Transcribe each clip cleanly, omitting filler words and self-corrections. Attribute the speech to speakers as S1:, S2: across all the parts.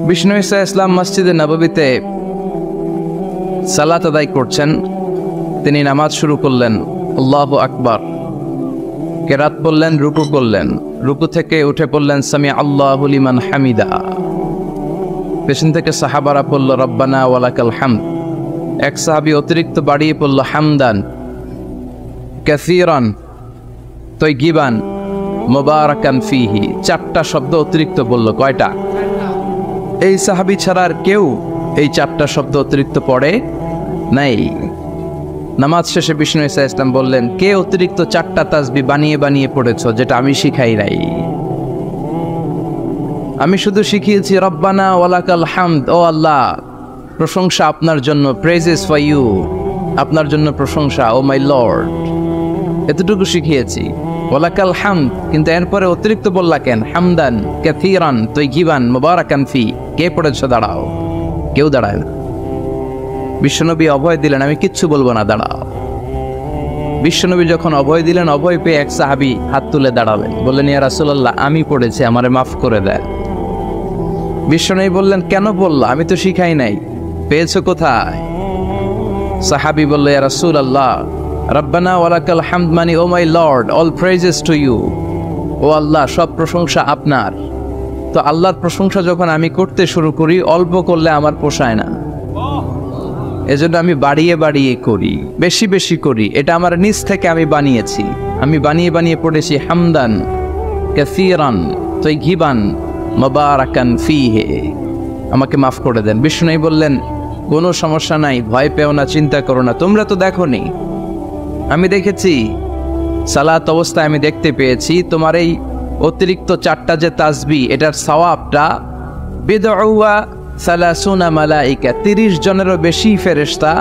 S1: বিষ্ণু ঈসা ইসলাম মসজিদে নববীতে সালাত আদায় করছেন। তিনি নামাজ শুরু করলেন, আল্লাহু আকবার, কেরাত বললেন, রুকু করলেন, রুকু থেকে উঠে পড়লেন সামি আল্লাহু লিমান হামিদা। পেছন থেকে সাহাবারা পড়ল রব্বানা ওয়ালাকাল হামদ। এক সাহাবী অতিরিক্ত বাড়িয়ে পড়ল হামদান কাসীরান তাইয়িবান মুবারাকান ফীহি। চারটা শব্দ অতিরিক্ত বলল। কয়টা? এই সাহাবী ছাড়া আর কেউ এই চারটা শব্দ অতিরিক্ত পড়ে নাই। নামাজ শেষে বিষ্ণু ঈসা ইসলাম বললেন, কে অতিরিক্ত চারটা তাসবিহ বানিয়ে বানিয়ে পড়েছ যেটা আমি শিখাই নাই? আমি শুধু শিখিয়েছি রব্বানা ওয়ালাকাল হামদ, ও আল্লাহ প্রশংসা আপনার জন্য, প্রেজেস ফর ইউ, আপনার জন্য প্রশংসা, ও মাই লর্ড, এতটুকু শিখিয়েছি। ওয়ালাকাল হামদ, কিন্তু এরপরে অতিরিক্ত বললা কেন? হামদান কাসীরান তাইয়িবান মুবারাকান ফি। কে পড়েছ? দাঁড়াও। কেউ দাঁড়ায় না। বিশ্বনবী অভয় দিলেন, আমি কিচ্ছু বলবো না, দাঁড়াও। বিশ্বনবী যখন অভয় দিলেন, অভয় পেয়ে এক সাহাবী হাত তুলে দাঁড়ালেন, বললেন, ইয়া রাসূলুল্লাহ, আমি পড়েছি, আমারে মাফ করে দেন। বিশ্বনবী বললেন, কেন বললা? আমি তো শিখাই নাই, পেয়েছো কোথায়? সাহাবী বলল, ইয়া রাসূলুল্লাহ, রব্বানা ওয়ালাকাল হামদ মানে O my Lord, all praises to you, O আল্লাহ সব প্রশংসা আপনার। তো আল্লাহর প্রশংসা যখন আমি করতে শুরু করি, অল্প করলে আমার পোষায় না, এজন্য আমি বাড়িয়ে বাড়িয়ে করি, বেশি বেশি করি। এটা আমার নিজ থেকে আমি বানিয়েছি, আমি বানিয়ে বানিয়ে পড়েছি হামদান কাসীরান তাইয়িবান মুবারাকান ফীহি। আমাকে মাফ করে দেন। বিষ্ণু বললেন, কোনো সমস্যা নাই, ভয় পেও না, চিন্তা করো না, তোমরা তো দেখোনি, আমি দেখেছি। সালাত অবস্থায় আমি দেখতে পেয়েছি তোমার এই অতিরিক্ত চারটা যে তাসবিহ, এটার সওয়াবটা বিদউয়া সালাসুনা মালাইকা, 30 জনেরও বেশি ফেরেশতা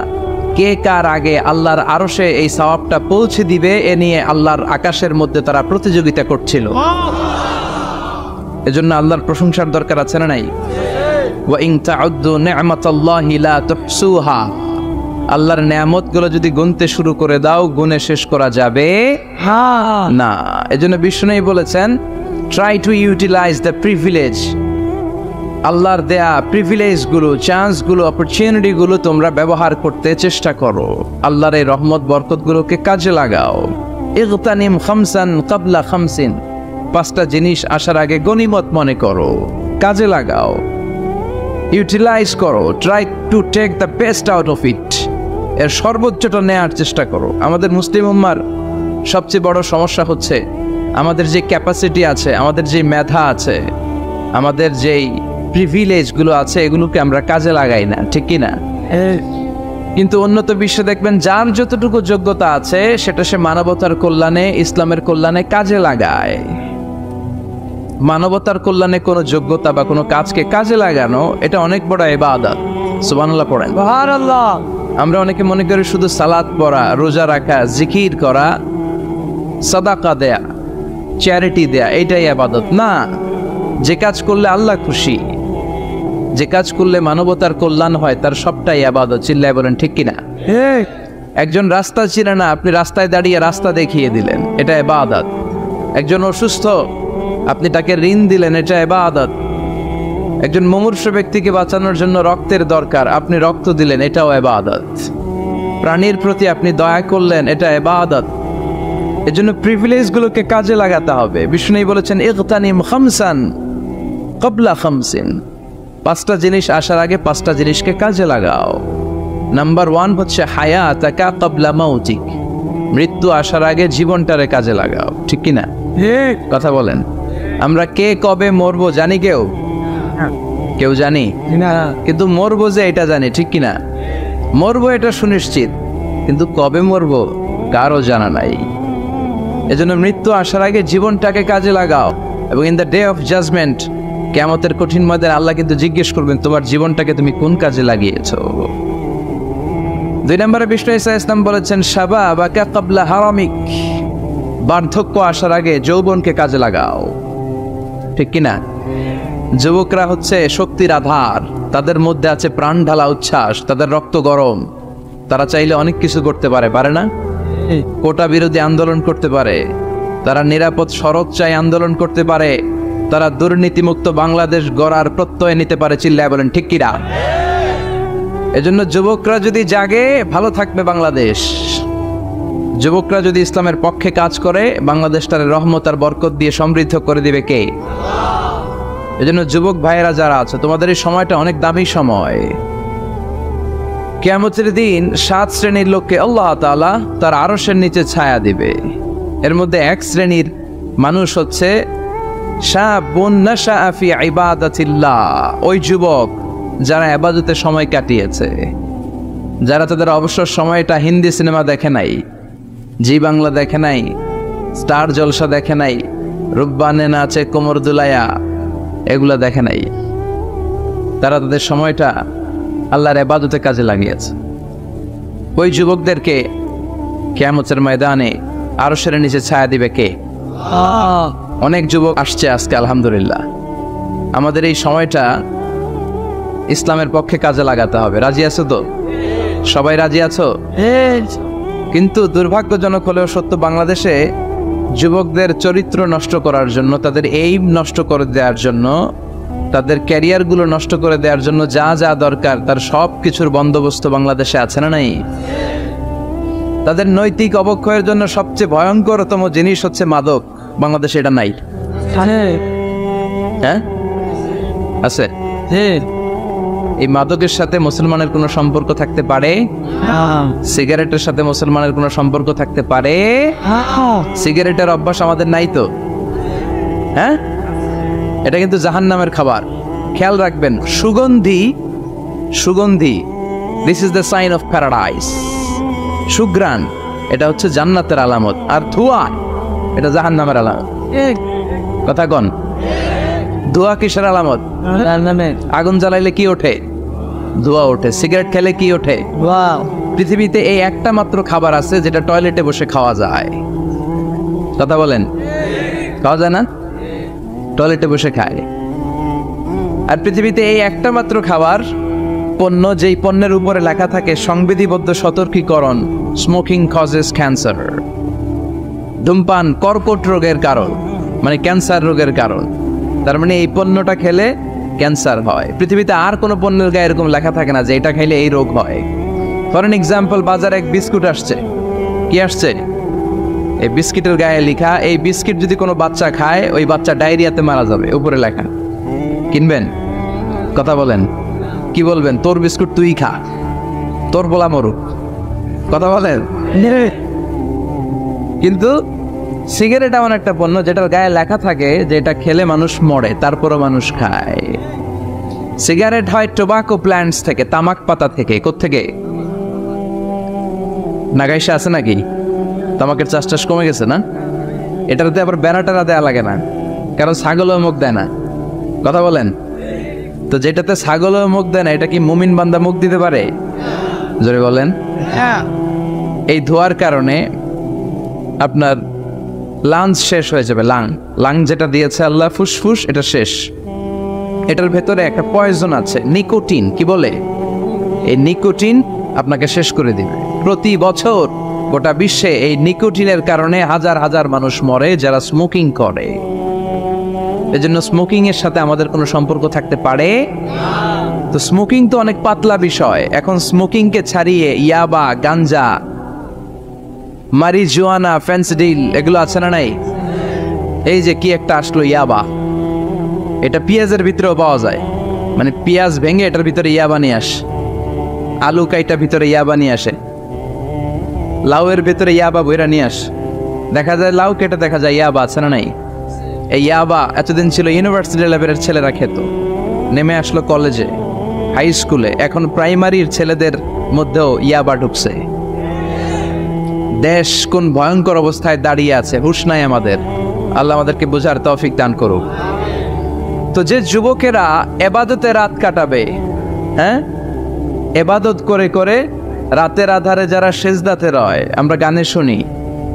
S1: কে কার আগে আল্লাহর আরশে এই সওয়াবটা পৌঁছে দিবে এ নিয়ে আল্লাহর আকাশের মধ্যে তারা প্রতিযোগিতা করছিল। এজন্য আল্লাহর প্রশংসার দরকার আছে না নাই? ওয়া ইন তাউদ্দু নি'মাতাল্লাহি লা তুহসুহা, আল্লাহর নেয়ামতগুলো যদি গুনতে শুরু করে দাও, গুনে শেষ করা যাবে না। এজন্য বিষ্ণু বলেছেন, try to utilise the privilege, আল্লাহর দেয়া প্রিভিলেজগুলো, চান্সগুলো, অপরচুনিটিগুলো তোমরা ব্যবহার করতে চেষ্টা করো। আল্লাহর এই রহমত বরকতগুলোকে কাজে লাগাও। ইগতানিম খামসান ক্বাবলা খামসিন, 5টা জিনিস আসার আগে গনিমত মনে করো, কাজে লাগাও, ইউটিলাইজ করো। Try to take the best out of it, এর সর্বোচ্চটা নেওয়ার চেষ্টা করো। আমাদের মুসলিম উম্মার সবচেয়ে বড় সমস্যা হচ্ছে, আমাদের যে ক্যাপাসিটি আছে, আমাদের যে মেধা আছে, আমাদের যেই প্রিভিলেজগুলো আছে, এগুলোকে আমরা কাজে লাগাই না, ঠিক কি না? কিন্তু উন্নত বিশ্বে দেখবেন, যার যতটুকু যোগ্যতা আছে সেটা সে মানবতার কল্যাণে, ইসলামের কল্যাণে কাজে লাগায়। মানবতার কল্যাণে কোনো যোগ্যতা বা কোনো কাজকে কাজে লাগানো, এটা অনেক বড় ইবাদত। সুবহানাল্লাহ পড়েন। সুবহানাল্লাহ। আমরা অনেকে মনে করি শুধু সালাত পড়া, রোজা রাখা, জিকির করা, সাদাকা দেয়া, চ্যারিটি দেয়া, এইটাই ইবাদত না। যে কাজ করলে আল্লাহ খুশি, যে কাজ করলে মানবতার কল্যাণ হয়, তার সবটাই ইবাদত। চিল্লায় বলেন ঠিক কিনা? একজন রাস্তা চিনে না, আপনি রাস্তায় দাঁড়িয়ে রাস্তা দেখিয়ে দিলেন, এটা ইবাদত। একজন অসুস্থ, আপনি তাকে ঋণ দিলেন, এটা ইবাদত। একজন মুমূর্ষু ব্যক্তিকে বাঁচানোর জন্য রক্তের দরকার, আপনি রক্ত দিলেন, এটাও ইবাদত। প্রাণীর প্রতি আপনি দয়া করলেন, এটা ইবাদত। এজন্য প্রিভিলেজগুলোকে কাজে লাগাতে হবে। বিষ্ণু বলেছেন, ইগতানিম খামসান ক্বাবলা খামসিন, 5টা জিনিস আসার আগে 5টা জিনিসকে কাজে লাগাও। নাম্বার 1 হচ্ছে হায়াতাকা ক্বাবলা মাউতিক, মৃত্যু আসার আগে জীবনটারে কাজে লাগাও, ঠিক কিনা? কথা বলেন। আমরা কে কবে মরবো জানি? কেউ জানি না, কিন্তু মরবো যে এটা জানি, ঠিক কিনা? মরবো এটা সুনিশ্চিত, কিন্তু কবে মরবো কারো জানা নাই। এজন্য মৃত্যু আসার আগে জীবনটাকে কাজে লাগাও। এবং in the day of judgement, কিয়ামতের কঠিন ময়দানে আল্লাহ কিন্তু জিজ্ঞেস করবেন, তোমার জীবনটাকে তুমি কোন কাজে লাগিয়েছো? 2 নম্বরে বিষ্ণু ঈসা ইসলাম বলেছেন, শাবাবাকা ক্বাবলা হারামিক, বার্ধক্য আসার আগে যৌবনকে কাজে লাগাও, ঠিক কিনা? যুবকরা হচ্ছে শক্তির আধার, তাদের মধ্যে আছে প্রাণ ঢালা উচ্ছ্বাস, তাদের রক্ত গরম, তারা চাইলে অনেক কিছু করতে পারে, পারে না? কোটা বিরোধী আন্দোলন করতে পারে, তারা নিরাপদ সড়ক চাই আন্দোলন করতে পারে, তারা দুর্নীতিমুক্ত বাংলাদেশ গড়ার প্রত্যয় নিতে পারে। চিল্লায় বলেন ঠিক কিনা? এজন্য যুবকরা যদি জাগে, ভালো থাকবে বাংলাদেশ। যুবকরা যদি ইসলামের পক্ষে কাজ করে, বাংলাদেশটার রহমত আর বরকত দিয়ে সমৃদ্ধ করে দিবে কে? এজন্য যুবক ভাইয়েরা যারা আছে, তোমাদের এই সময়টা অনেক দামি সময়। কিয়ামতের দিন 7 শ্রেণীর লোককে আল্লাহ তাআলা তার আরশের নিচে ছায়া দিবে। এর মধ্যে এক শ্রেণীর মানুষ হচ্ছে শাবুন নাশাআ ফি ইবাদাতিল্লাহ, ওই যুবক যারা ইবাদতে সময় কাটিয়েছে, যারা তাদের অবসর সময়টা হিন্দি সিনেমা দেখে নাই, জি বাংলা দেখে নাই, স্টার জলসা দেখে নাই, রুব্বানে নাচে কোমর দুলায়া এগুলা দেখে নাই। তারা তাদের সময়টা আল্লাহর ইবাদতে কাজে লাগিয়েছে। ওই যুবকদেরকে কিয়ামতের ময়দানে আরশের নিচে ছায়া দিবে কে? অনেক যুবক আসছে আজকে আলহামদুলিল্লাহ। আমাদের এই সময়টা ইসলামের পক্ষে কাজে লাগাতে হবে। রাজি আছো তো? সবাই রাজি আছো? কিন্তু দুর্ভাগ্যজনক হলেও সত্য, বাংলাদেশে যুবকদের চরিত্র নষ্ট করার জন্য, তাদের এইম নষ্ট করে দেওয়ার জন্য, তাদের ক্যারিয়ারগুলো নষ্ট করে দেওয়ার জন্য যা যা দরকার তার সব কিছুর বন্দোবস্ত বাংলাদেশে আছে না নাই? তাদের নৈতিক অবক্ষয়ের জন্য সবচেয়ে ভয়ঙ্করতম জিনিস হচ্ছে মাদক। বাংলাদেশে এটা নাই? হ্যাঁ আছে। এই মাদকের সাথে মুসলমানের কোনো সম্পর্ক থাকতে পারে? সিগারেটের সাথে মুসলমানের কোনো সম্পর্ক থাকতে পারে? সিগারেটের অভ্যাস আমাদের নাই তো? হ্যাঁ, এটা কিন্তু জাহান্নামের খাবার। খেয়াল রাখবেন, সুগন্ধি, সুগন্ধি, this is the sign of paradise. সুগ্রাণ, এটা হচ্ছে জান্নাতের আলামত। আর ধোঁয়া, এটা জাহান্নামের আলামত। কথা কন, ধোঁয়া কিসের আলামত? আগুন জ্বালাইলে কি ওঠে? ধোঁয়া ওঠে। সিগারেট খেলে কি ওঠে? পৃথিবীতে এই একটা মাত্র খাবার আছে যেটা টয়লেটে বসে খাওয়া যায়। কথা বলেন, খাওয়া যায় না? টয়লেটে বসে খায়। আর পৃথিবীতে এই একটা মাত্র খাবার, পণ্য, যেই পণ্যের উপরে লেখা থাকে সংবিধিবদ্ধ সতর্কীকরণ, স্মোকিং কজেস ক্যান্সার, ধূমপান কর্কট রোগের কারণ, মানে ক্যান্সার রোগের কারণ। তার মানে এই পণ্যটা খেলে ক্যান্সার হয়। পৃথিবীতে আর কোনো পণ্যের গায়ে এরকম লেখা থাকে না যে এটা খাইলে এই রোগ হয়। ফর এন এক্সাম্পল, বাজারে এক বিস্কুট আসছে। কি আসছে? এই বিস্কিটের গায়ে লেখা, এই বিস্কিট যদি কোনো বাচ্চা খায়, ওই বাচ্চা ডায়রিয়াতে মারা যাবে, উপরে লেখা। কিনবেন? কথা বলেন, কি বলবেন? তোর বিস্কুট তুই খা, তোর বলা মরুক। কথা বলেন। কিন্তু সিগারেট এমন একটা পণ্য যেটার গায়ে লেখা থাকে যে এটা খেলে মানুষ মরে, তারপরও মানুষ খায়। সিগারেট হয় টোবাকো প্ল্যান্টস থেকে, তামাক পাতা থেকে। কোত্থেকে? নাগাইশা আছে নাকি? তামাকের চাষ টাস কমে গেছে না? এটাতে আবার বেড়াটারা দেয়া লাগে না, কারণ ছাগলও মুখ দেয় না। কথা বলেন। তো যেটাতে ছাগলও মুখ দেয় না, এটা কি মুমিন বান্দা মুখ দিতে পারে? জোরে বলেন। এই ধোয়ার কারণে আপনার লাংস শেষ হয়ে যাবে। লাং যেটা দিয়েছে আল্লাহ, ফুসফুস, এটা শেষ। এটার ভেতরে একটা পয়জন আছে, নিকোটিন। কি বলে? এই নিকোটিন আপনাকে শেষ করে দিবে। প্রতি বছর গোটা বিশ্বে এই নিকোটিনের কারণে হাজার হাজার মানুষ মরে যারা স্মোকিং করে। এজন্য স্মোকিং এর সাথে আমাদের কোনো সম্পর্ক থাকতে পারে? তো স্মোকিং তো অনেক পাতলা বিষয়। এখন স্মোকিংকে ছাড়িয়ে ইয়াবা, গাঞ্জা, মারিজুয়ানা, ফেন্সিডিল, এগুলো আছে না নাই? এই যে কি একটা আসলো ইয়াবা, এটা পেঁয়াজের ভিতরেও পাওয়া যায়। মানে পেঁয়াজ ভেঙে এটার ভিতরে ইয়াবা নিয়ে আসে, আলু কাইটা ভিতরে ইয়াবা নিয়ে আসে, লাউয়ের ভিতরে ইয়াবা বইরা নিয়ে আসে। দেখা যায় লাউ কেটে দেখা যায় ইয়াবা আছে না নাই? এই ইয়াবা এতদিন ছিল ইউনিভার্সিটি লেভেলের ছেলেরা খেত, নেমে আসলো কলেজে, হাই স্কুলে, এখন প্রাইমারির ছেলেদের মধ্যেও ইয়াবা ঢুকছে। দেশ কোন ভয়ঙ্কর অবস্থায় দাঁড়িয়ে আছে, হুঁশ নাই আমাদের। আল্লাহ আমাদেরকে বোঝার তৌফিক দান করুক। তো যে যুবকেরা এবাদতে রাত কাটাবে, হ্যাঁ, এবাদত করে করে রাতের আধারে যারা সেজদাতে রয়, আমরা গানে শুনি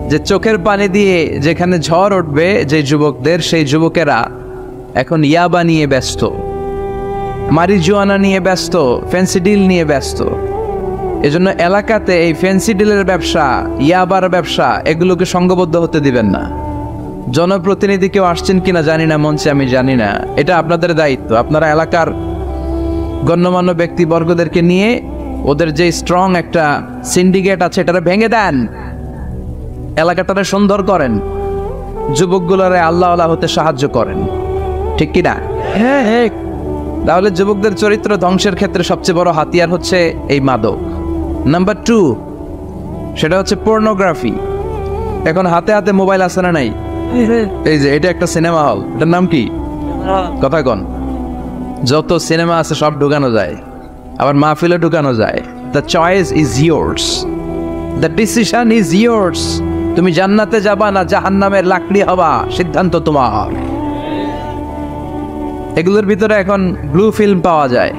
S1: যে চোখের পানি দিয়ে যেখানে ঝড় উঠবে যে যুবকদের, সেই যুবকেরা এখন ইয়াবা নিয়ে ব্যস্ত, মারিজুয়ানা নিয়ে ব্যস্ত, ফেন্সিডিল নিয়ে ব্যস্ত। এজন্য এলাকাতে এই ফেন্সিডিলের ব্যবসা, ইয়াবার ব্যবসা, এগুলোকে সংঘবদ্ধ হতে দিবেন না। জনপ্রতিনিধি কেউ আসছেন কিনা জানি না, মঞ্চে আমি জানি না, এটা আপনাদের দায়িত্ব। আপনারা এলাকার গণ্যমান্য ব্যক্তিবর্গদেরকে নিয়ে ওদের যে স্ট্রং একটা সিন্ডিকেট আছে এটারে ভেঙে দেন, এলাকাটারে সুন্দর করেন, যুবকগুলোরে আল্লাহ আল্লাহ হতে সাহায্য করেন, ঠিক কিনা? হ্যাঁ। তাহলে যুবকদের চরিত্র ধ্বংসের ক্ষেত্রে সবচেয়ে বড় হাতিয়ার হচ্ছে এই মাদক। নাম্বার 2, সেটা হচ্ছে পর্নোগ্রাফি। এখন হাতে হাতে মোবাইল আছে না নাই? এই যে এটা একটা সিনেমা হল, এটার নাম কি? কথা কন। যত সিনেমা আছে সব ঢুকানো যায়, আবার মাহফিলে ঢুকানো যায়। The choice is yours, the decision is yours. তুমি জান্নাতে যাবা না জাহান্নামের লাকড়ি হবা, সিদ্ধান্ত তোমার। এগুলোর ভিতরে এখন ব্লু ফিল্ম পাওয়া যায়,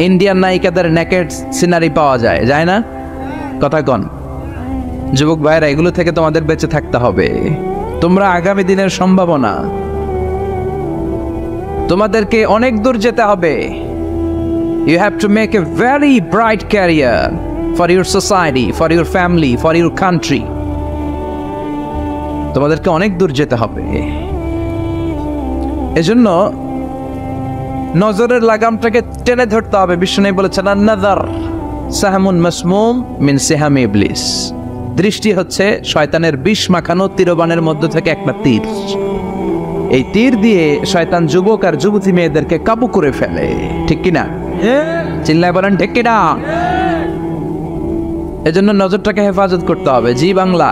S1: ইন্ডিয়ান নায়িকাদের নেকেড সিনারি পাওয়া যায়, যায় না? কথা কন। যুবক ভাইরা, এগুলো থেকে তোমাদের বেঁচে থাকতে হবে। তোমরা আগামী দিনের সম্ভাবনা, তোমাদেরকে অনেক দূর যেতে হবে। You have to make a very bright career for your society, for your family, for your country. তোমাদেরকে অনেক দূর যেতে হবে। এজন্য নজরের লাগামটাকে টেনে ধরতে হবে। বিষ্ণু বলেছেন, আন-নাযার সাহমুন মাসমুম মিন সিহামি ইবলিস। দৃষ্টি হচ্ছে শয়তানের বিষ মাখানো তীরবানের মধ্য থেকে একটা তীর। এই তীর দিয়ে শয়তান যুবক আর যুবতী মেয়েদেরকে কাবু করে ফেলে, ঠিক কিনা? চিল্লায় বলেন ঠিক কিনা? এজন্য নজরটাকে হেফাজত করতে হবে। Zee Bangla,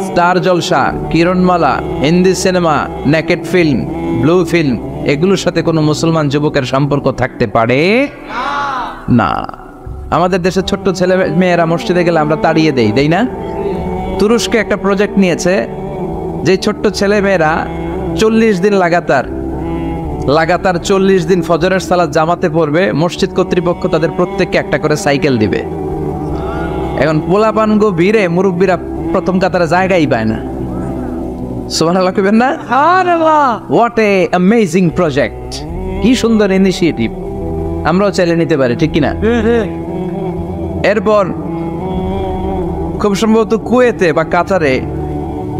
S1: Star Jalsha, Kiranmala, Hindi cinema, naked film, blue film, এগুলোর সাথে কোনো মুসলমান যুবকের সম্পর্ক থাকতে পারে না। আমাদের দেশের ছোট্ট ছেলে মেয়েরা মসজিদে গেলে আমরা তাড়িয়ে দেই না? তুরস্কে একটা প্রজেক্ট নিয়েছে, যে ছোট্ট ছেলে মেয়েরা 40 দিন লাগাতার 40 দিন ফজরের সালাত জামাতে পড়বে। মসজিদ কর্তৃপক্ষ তাদের প্রত্যেককে একটা করে সাইকেল দিবে। এখন পোলাপানগো ভিড়ে মুরব্বীরা প্রথম কাতারে জায়গাই পায় না। সুবহানাল্লাহ কইবেন না? হোয়াট এ অ্যামেজিং প্রজেক্ট, কি সুন্দর ইনিশিয়েটিভ। আমরাও চাইলে নিতে পারি, ঠিক কিনা? এরপর খুব সম্ভবত কুয়েতে বা কাতারে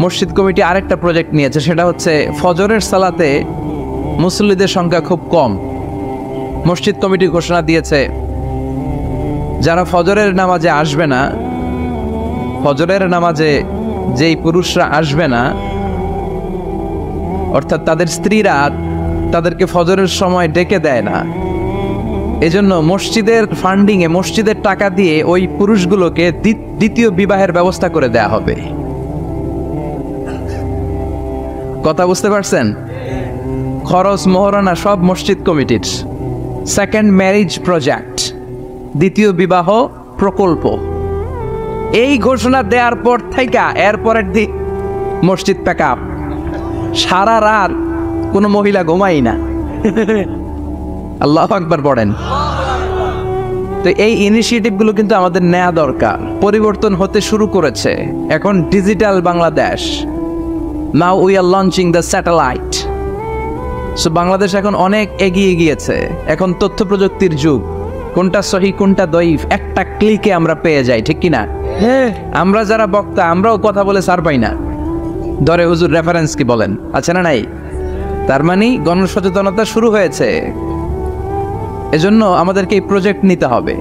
S1: মসজিদ কমিটি আরেকটা প্রজেক্ট নিয়েছে, সেটা হচ্ছে ফজরের সালাতে মুসল্লিদের সংখ্যা খুব কম। মসজিদ কমিটি ঘোষণা দিয়েছে, যারা ফজরের নামাজে আসবে না, ফজরের নামাজে যেই পুরুষরা আসবে না, অর্থাৎ তাদের স্ত্রীরা তাদেরকে ফজরের সময় ডেকে দেয় না, এজন্য মসজিদের ফান্ডিংয়ে, মসজিদের টাকা দিয়ে ওই পুরুষগুলোকে দ্বিতীয় বিবাহের ব্যবস্থা করে দেয়া হবে। কথা বুঝতে পারছেন? খরচ মোহরানা সব মসজিদ কমিটির। সেকেন্ড ম্যারেজ প্রজেক্ট, দ্বিতীয় বিবাহ প্রকল্প। এই ঘোষণা দেওয়ার পর থেকে এরপরের দিন মসজিদ প্যাক আপ। সারা রাত কোনো মহিলা ঘুমাই না। আল্লাহু আকবার পড়েন। তো এই ইনিশিয়েটিভগুলো কিন্তু আমাদের নেওয়া দরকার। পরিবর্তন হতে শুরু করেছে। এখন digital Bangladesh, now we are launching the satellite. So Bangladesh এখন অনেক এগিয়ে গিয়েছে। এখন তথ্য প্রযুক্তির যুগ। কোনটা সহি কোনটা দঈফ একটা ক্লিকে আমরা পেয়ে যাই, ঠিক কিনা? আমরা যারা বক্তা, আমরাও কথা বলে সার পাই না। ধরে হুজুর রেফারেন্স কি বলেন, আছে না নাই? তার মানে গণসচেতনতা শুরু হয়েছে। এজন্য আমাদেরকে এই প্রজেক্ট নিতে হবে।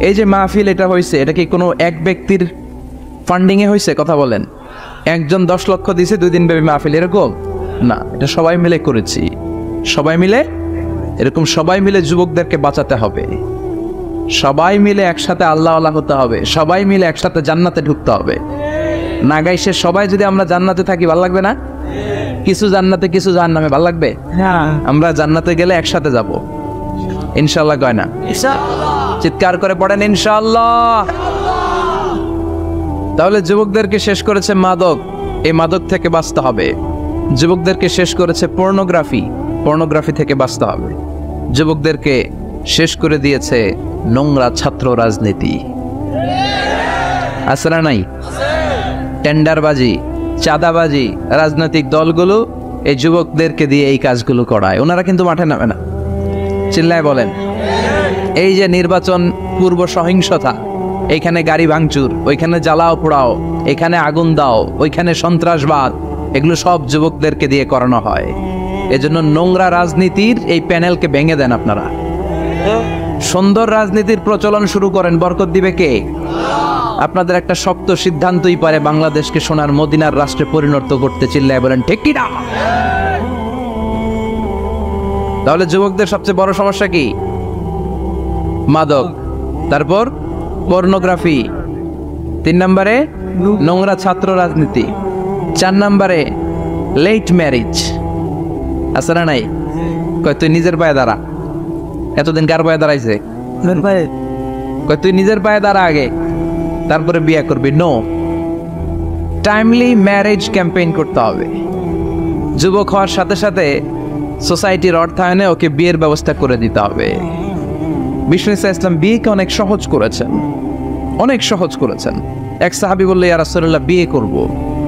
S1: এই যে মাহফিল এটা হয়েছে, এটা কি কোনো এক ব্যক্তির ফান্ডিংয়ে হয়েছে? কথা বলেন। একজন 10 লক্ষ দিয়েছে 2 দিন ব্যাপী মাহফিল, এরকম না। এটা সবাই মিলে করেছি, সবাই মিলে। এরকম সবাই মিলে যুবকদেরকে বাঁচাতে হবে, সবাই মিলে একসাথে আল্লাহ আল্লাহ হতে হবে, সবাই মিলে একসাথে জান্নাতে ঢুকতে হবে। নাগাইশে সবাই যদি আমরা জান্নাতে থাকি, ভালো লাগবে না? কিছু জান্নাতে কিছু জাহান্নামে, ভালো লাগবে? আমরা জান্নাতে গেলে একসাথে যাব ইনশাআল্লাহ, কয় না? চিৎকার করে পড়েন ইনশাআল্লাহ। তাহলে যুবকদেরকে শেষ করেছে মাদক, এই মাদক থেকে বাঁচতে হবে। যুবকদেরকে শেষ করেছে পর্নোগ্রাফি, পর্নোগ্রাফি থেকে বাঁচতে হবে। যুবকদেরকে শেষ করে দিয়েছে নোংরা ছাত্র রাজনীতি, আছে না নাই? টেন্ডারবাজি, চাঁদাবাজি, রাজনৈতিক দলগুলো এই যুবকদেরকে দিয়ে এই কাজগুলো করায়। ওনারা কিন্তু মাঠে নামে না। চিল্লায় বলেন। এই যে নির্বাচন পূর্ব সহিংসতা, এইখানে গাড়ি ভাঙচুর, ওইখানে জ্বালাও পোড়াও, এখানে আগুন দাও, ওইখানে সন্ত্রাসবাদ, এগুলো সব যুবকদেরকে দিয়ে করানো হয়। এজন্য নোংরা রাজনীতির এই প্যানেলকে ভেঙে দেন আপনারা, সুন্দর রাজনীতির প্রচলন শুরু করেন। বরকত দিবে কে? আপনাদের একটা শক্ত সিদ্ধান্তই পারে বাংলাদেশকে সোনার মদিনার রাষ্ট্রে পরিণত করতে। চিল্লায় বলেন ঠিক কি না? তাহলে যুবকদের সবচেয়ে বড় সমস্যা কি? মাদক, তারপর পর্নোগ্রাফি, 3 নম্বরে নোংরা ছাত্র রাজনীতি, 4 নম্বরে লেট ম্যারেজ। আছে না নাই? কয় তুই নিজের পায়ে দাঁড়া। এতদিন কার পায়ে দাঁড়াইছে? কয় তুই নিজের পায়ে দাঁড়া আগে, তারপরে বিয়ে করবি। নো, টাইমলি ম্যারেজ ক্যাম্পেইন করতে হবে। যুবক হওয়ার সাথে সাথে সোসাইটির অর্থায়নে ওকে বিয়ের ব্যবস্থা করে দিতে হবে। বিষ্ণু ইসলাম বিয়েকে অনেক সহজ করেছেন, অনেক সহজ করেছেন। এক সাহাবী বললে, ইয়া রাসূলুল্লাহ বিয়ে করব।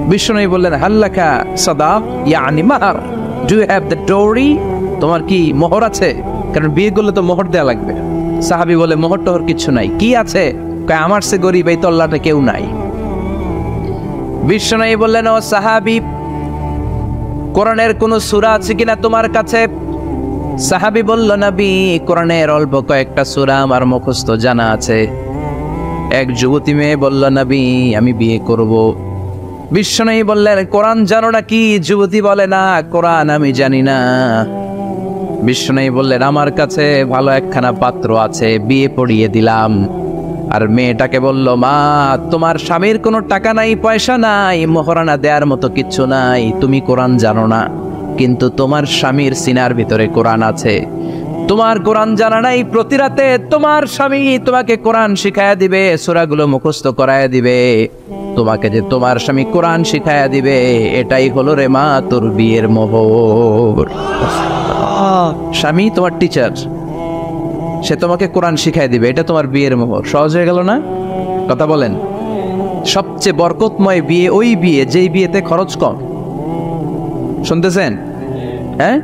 S1: বিষ্ণু বললেন, হাল্লাকা সাদাক ইয়ানি মাহর, ডু ইউ হ্যাভ দ্য ডোরি? তোমার কি মোহর আছে? কারণ বিয়ে করলে তো মোহর দেয়া লাগবে। সাহাবী বলে, মোহর টোহর কিছু নাই। কি আছে? কয় আমার সে গরিব এই তল্লাটা কেউ নাই। বিষ্ণু বললেন, ও সাহাবী, কোরআনের কোন সূরা আছে কিনা তোমার কাছে? সাহাবী বলল, নবী কোরআনের অল্প কয়েকটা সূরা আমার মুখস্থ জানা আছে। এক যুবতী মেয়ে বলল, নবী আমি বিয়ে করব। বিষ্ণু বললেন, কোরআন জানো না কি? যুবতী বলে, না কোরআন আমি জানি না। বিষ্ণু বললেন, আমার কাছে ভালো একখানা পাত্র আছে, বিয়ে পড়িয়ে দিলাম। আর মেয়েটাকে বলল, মা তোমার স্বামীর কোনো টাকা নাই, পয়সা নাই, মোহরানা দেওয়ার মতো কিচ্ছু নাই, তুমি কোরআন জানো না, কিন্তু তোমার স্বামীর সিনার ভিতরে কোরআন আছে। তোমার কোরআন জানা নাই, প্রতি রাতে তোমার স্বামী তোমাকে কোরআন শিখায়া দিবে, সূরাগুলো মুখস্থ করায়া দিবে। তোমাকে যে তোমার স্বামী কোরআন শিখায়া দিবে, এটাই হলো রে মা তোর বিয়ের মোহর। স্বামী তোমার টিচার, সে তোমাকে কোরআন শিখায় দিবে, এটা তোমার বিয়ের মোহর। সহজ হয়ে গেল না? কথা বলেন। সবচেয়ে বরকতময় বিয়ে ওই বিয়ে যেই বিয়েতে খরচ কম। শুনতেছেন? হ্যাঁ,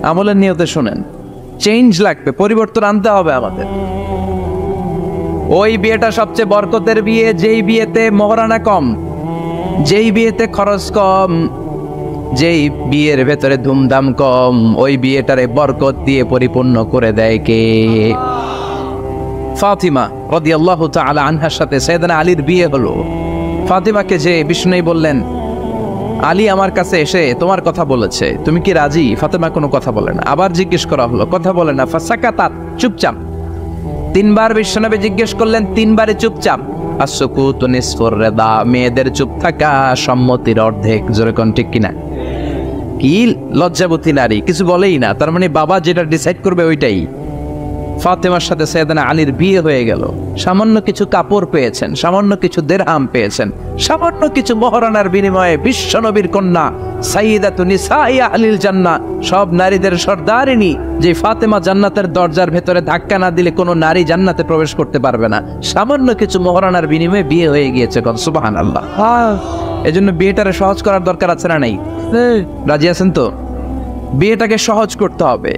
S1: আমলের নিয়তে শুনেন। চেঞ্জ লাগবে, পরিবর্তন আনতে হবে আমাদের। ওই বিয়েটা সবচেয়ে বরকতের বিয়ে যেই বিয়েতে মোহরানা কম, যেই বিয়েতে খরচ কম, যেই বিয়ের ভেতরে ধুমধাম কম। ওই বিয়েটারে বরকত দিয়ে পরিপূর্ণ করে দেয় কে? ফাতিমা রাদিয়াল্লাহু তাআলা আনহার সাথে সাইয়েদনা আলীর বিয়ে হলো। ফাতিমাকে যে বিষ্ণু বললেন, আলী আমার কাছে এসে তোমার কথা বলেছে, তুমি কি রাজি? ফাতিমা কোনো কথা বলে না। আবার জিজ্ঞেস করা হলো, কথা বলে না। ফাসাকাতাত, চুপচাপ। 3 বার বিশ্বনবী জিজ্ঞেস করলেন, 3 বারে চুপচাপ। আসসুকুতু নিসফুর রিদা, মেয়েদের চুপ থাকা সম্মতির অর্ধেক। জোরে কোন ঠিক কিনা? কি লজ্জাবতী নারী, কিছু বলেই না, তার মানে বাবা যেটা ডিসাইড করবে ওইটাই। ফাতেমার সাথে সাইয়েদনা আলীর বিয়ে হয়ে গেল। সামান্য কিছু কাপড় পেয়েছেন, সামান্য কিছু দিরহাম পেয়েছেন, সামান্য কিছু মোহরানার বিনিময়ে বিশ্বনবীর কন্যা সাইয়্যিদাতু নিসাই আহলিল জান্নাহ, সব নারীদের সর্দারিনী, যে ফাতেমা জান্নাতের দরজার ভেতরে ধাক্কা না দিলে কোনো নারী জান্নাতে প্রবেশ করতে পারবে না। সামান্য কিছু মোহরানার বিনিময়ে বিয়ে হয়ে গিয়েছে। কোন সুবহানাল্লাহ। এজন্য বিয়েটারে সহজ করার দরকার আছে না নাই? রাজি আছেন তো? বিয়েটাকে সহজ করতে হবে।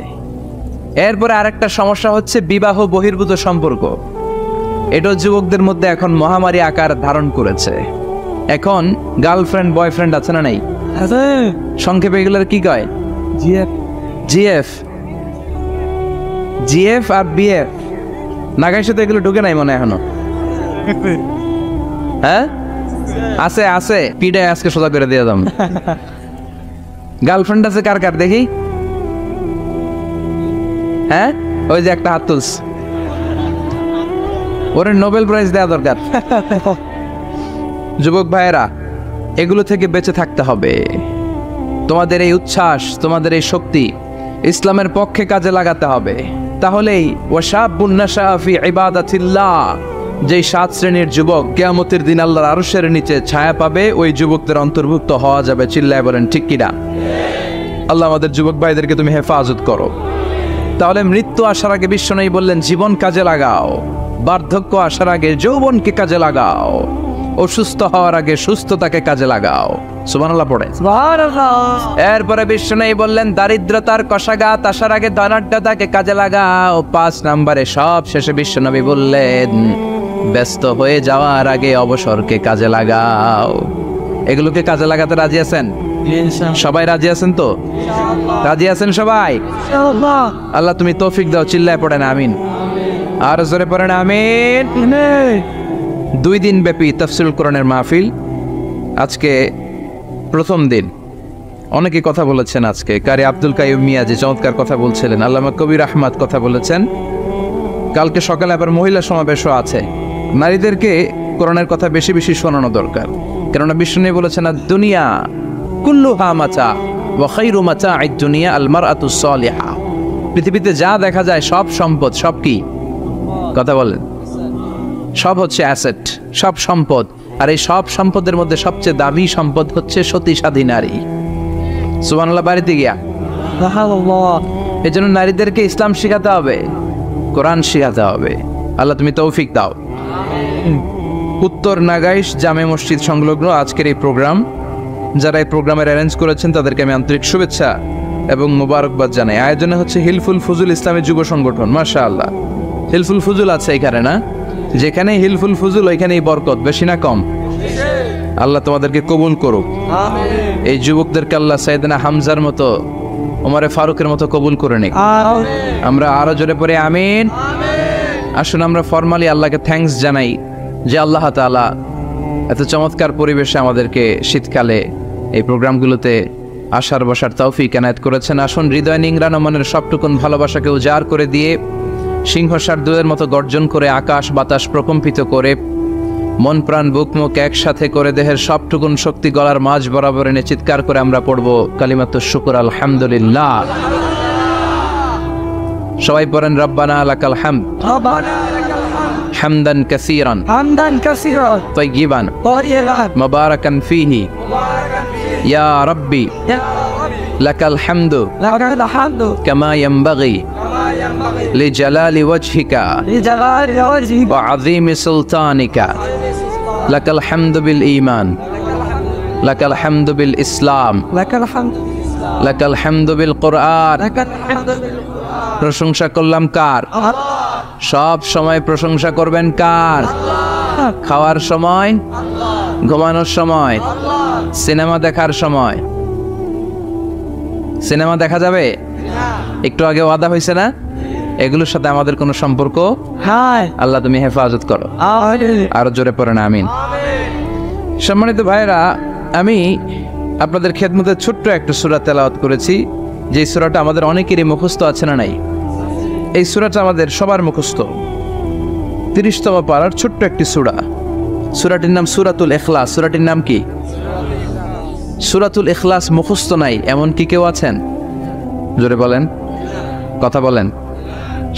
S1: এরপরে আরেকটা সমস্যা হচ্ছে বিবাহ বহির্ভূত সম্পর্ক। এটা যুবকদের মধ্যে এখন মহামারী আকার ধারণ করেছে। এখন গার্লফ্রেন্ড বয়ফ্রেন্ড আছে না নাই? সংক্ষেপে এগুলোর কি কয়? জিএফ, জিএফ আর বিএফ। নাগাইর সাথে এগুলো ঢুকে নাই মনে এখনো? হ্যাঁ আছে, আছে। পিডে আজকে সোজা করে দিয়ে দাম। গার্লফ্রেন্ড আছে কার কার দেখি? হ্যাঁ, ওই যে একটা হাত তুলস, ওরে নোবেল প্রাইজ দেওয়া দরকার। যুবক ভাইয়েরা, এগুলো থেকে বেঁচে থাকতে হবে। তোমাদের এই উচ্ছ্বাস, তোমাদের এই শক্তি ইসলামের পক্ষে কাজে লাগাতে হবে। তাহলেই ওয়াশাবুন নাশা ফি ইবাদাতিল্লাহ, যেই 7 শ্রেণীর যুবক কিয়ামতের দিন আল্লাহর আরশের নিচে ছায়া পাবে, ওই যুবকদের অন্তর্ভুক্ত হওয়া যাবে। চিল্লায় বলেন ঠিক কিনা? আল্লাহ আমাদের যুবক ভাইদেরকে তুমি হেফাজত করো। তাহলে মৃত্যু আসার আগে বিশ্বনবী বললেন, জীবন কাজে লাগাও। বার্ধক্য আসার আগে যৌবনকে কাজে লাগাও। অসুস্থ হওয়ার আগে সুস্থতাকে কাজে লাগাও। সুবহানাল্লাহ পড়ে। এরপরে বিশ্বনবী বললেন, দারিদ্রতার কষাঘাত আসার আগে ধনাঢ্যতাকে কাজে লাগাও। 5 নম্বরে সব শেষে বিশ্বনবী বললেন, ব্যস্ত হয়ে যাওয়ার আগে অবসরকে কাজে লাগাও। এগুলোকে কাজে লাগাতে রাজি আছেন? সবাই রাজি আছেন তো? রাজি আছেন সবাই? আল্লাহ তুমি তৌফিক দাও, চিল্লায় পড়েন আমিন, আর জোরে পড়েন আমিন। 2 দিন ব্যাপী তাফসীরুল কোরআনের মাহফিল, আজকে প্রথম দিন। অনেকে কথা বলেছেন আজকে, কারি আব্দুল কাইয়ুম মিয়া যে চমৎকার কথা বলছিলেন, আল্লামা কবির আহমদ কথা বলেছেন। কালকে সকালে আবার মহিলা সমাবেশও আছে। নারীদেরকে কোরআনের কথা বেশি বেশি শোনানো দরকার, কেননা বিষ্ণু বলেছেন আর দুনিয়া কুল্লুহা মাতা ওয়া খায়রু মাতা'আদ দুনিয়া আল মারআতুস সালিহা। পৃথিবীতে যা দেখা যায় সব সম্পদ, সব কি? কথা বলেন। সব হচ্ছে অ্যাসেট, সব সম্পদ, আর এই সব সম্পদের মধ্যে সবচেয়ে দামি সম্পদ হচ্ছে সতী সাধী নারী। সুবহানাল্লাহ। বাড়িতে গিয়া এই জন্য নারীদেরকে ইসলাম শিখাতে হবে, কোরআন শিখাতে হবে। আল্লাহ তুমি তৌফিক দাও। উত্তর নাগাইশ জামে মসজিদ সংলগ্ন আজকের এই প্রোগ্রাম, যারা এই প্রোগ্রামের অ্যারেঞ্জ করেছেন তাদেরকে আমি আন্তরিক শুভেচ্ছা এবং মোবারকবাদ জানাই। আয়োজনে হচ্ছে হিলফুল ফুজুল ইসলামী যুব সংগঠন। মাশাআল্লাহ, হিলফুল ফুজুল আছে এখানে না? যেখানে হিলফুল ফুজুল ওইখানেই বরকত, বেশি না কম? আল্লাহ তোমাদেরকে কবুল করুক। এই যুবকদেরকে আল্লাহ সাইয়েদনা হামজার মতো, ওমরে ফারুকের মতো কবুল করে নিক। আমরা আরো জোরে পড়ে আমিন। আসুন আমরা ফরমালি আল্লাহকে থ্যাঙ্কস জানাই যে আল্লাহ তাআলা এত চমৎকার পরিবেশে আমাদেরকে শীতকালে এই প্রোগ্রামগুলোতে আসার বসার তৌফিক এনায়েত করেছেন। আসুন হৃদয় নিংড়ানো মনের সবটুকুন ভালোবাসাকে উজাড় করে দিয়ে, সিংহসার দুয়ের মতো গর্জন করে, আকাশ বাতাস প্রকম্পিত করে, মন প্রাণ বুক মুখ একসাথে করে, দেহের সবটুকুন শক্তি গলার মাঝ বরাবর এনে চিৎকার করে আমরা পড়ব কালিমাতুশ শুকর আলহামদুলিল্লাহ। সবাই পড়েন রব্বানা লাকাল হামদ হামদান কাসীরান তাইয়িবান মুবারাকান ফীহি ইয়া রাব্বি লাকাল হামদু কামা ইয়ানবাগি লিজালালি ওয়াজহিকা ওয়া আযীমি সুলতানিকা লাকাল হামদু বিল ঈমান লাকাল হামদু বিল ইসলাম লাকাল হামদু বিল কুরআন। প্রশংসা করলাম কার? সব সময় প্রশংসা করবেন কার? খাওয়ার সময়, ঘুমানোর সময়, সিনেমা দেখার সময়। সিনেমা দেখা যাবে? একটু আগে ওয়াদা হয়েছে না? এগুলোর সাথে আমাদের কোনো সম্পর্ক? আল্লাহ তুমি হেফাজত করো। আরো জোরে পড়েন আমিন। সম্মানিত ভাইরা, আমি আপনাদের খেদমতে ছোট্ট একটা সূরা তেলাওয়াত করেছি, যে সূরাটা আমাদের অনেকেরই মুখস্থ আছে না নাই? এই সূরাটা আমাদের সবার মুখস্থ। 30তম পারার ছোট্ট একটি সূরা। সূরাটির নাম সূরাতুল ইখলাস। সূরাটির নাম কি? সূরাতুল ইখলাস মুখস্থ নাই এমন কি কেউ আছেন? জোরে বলেন, কথা বলেন।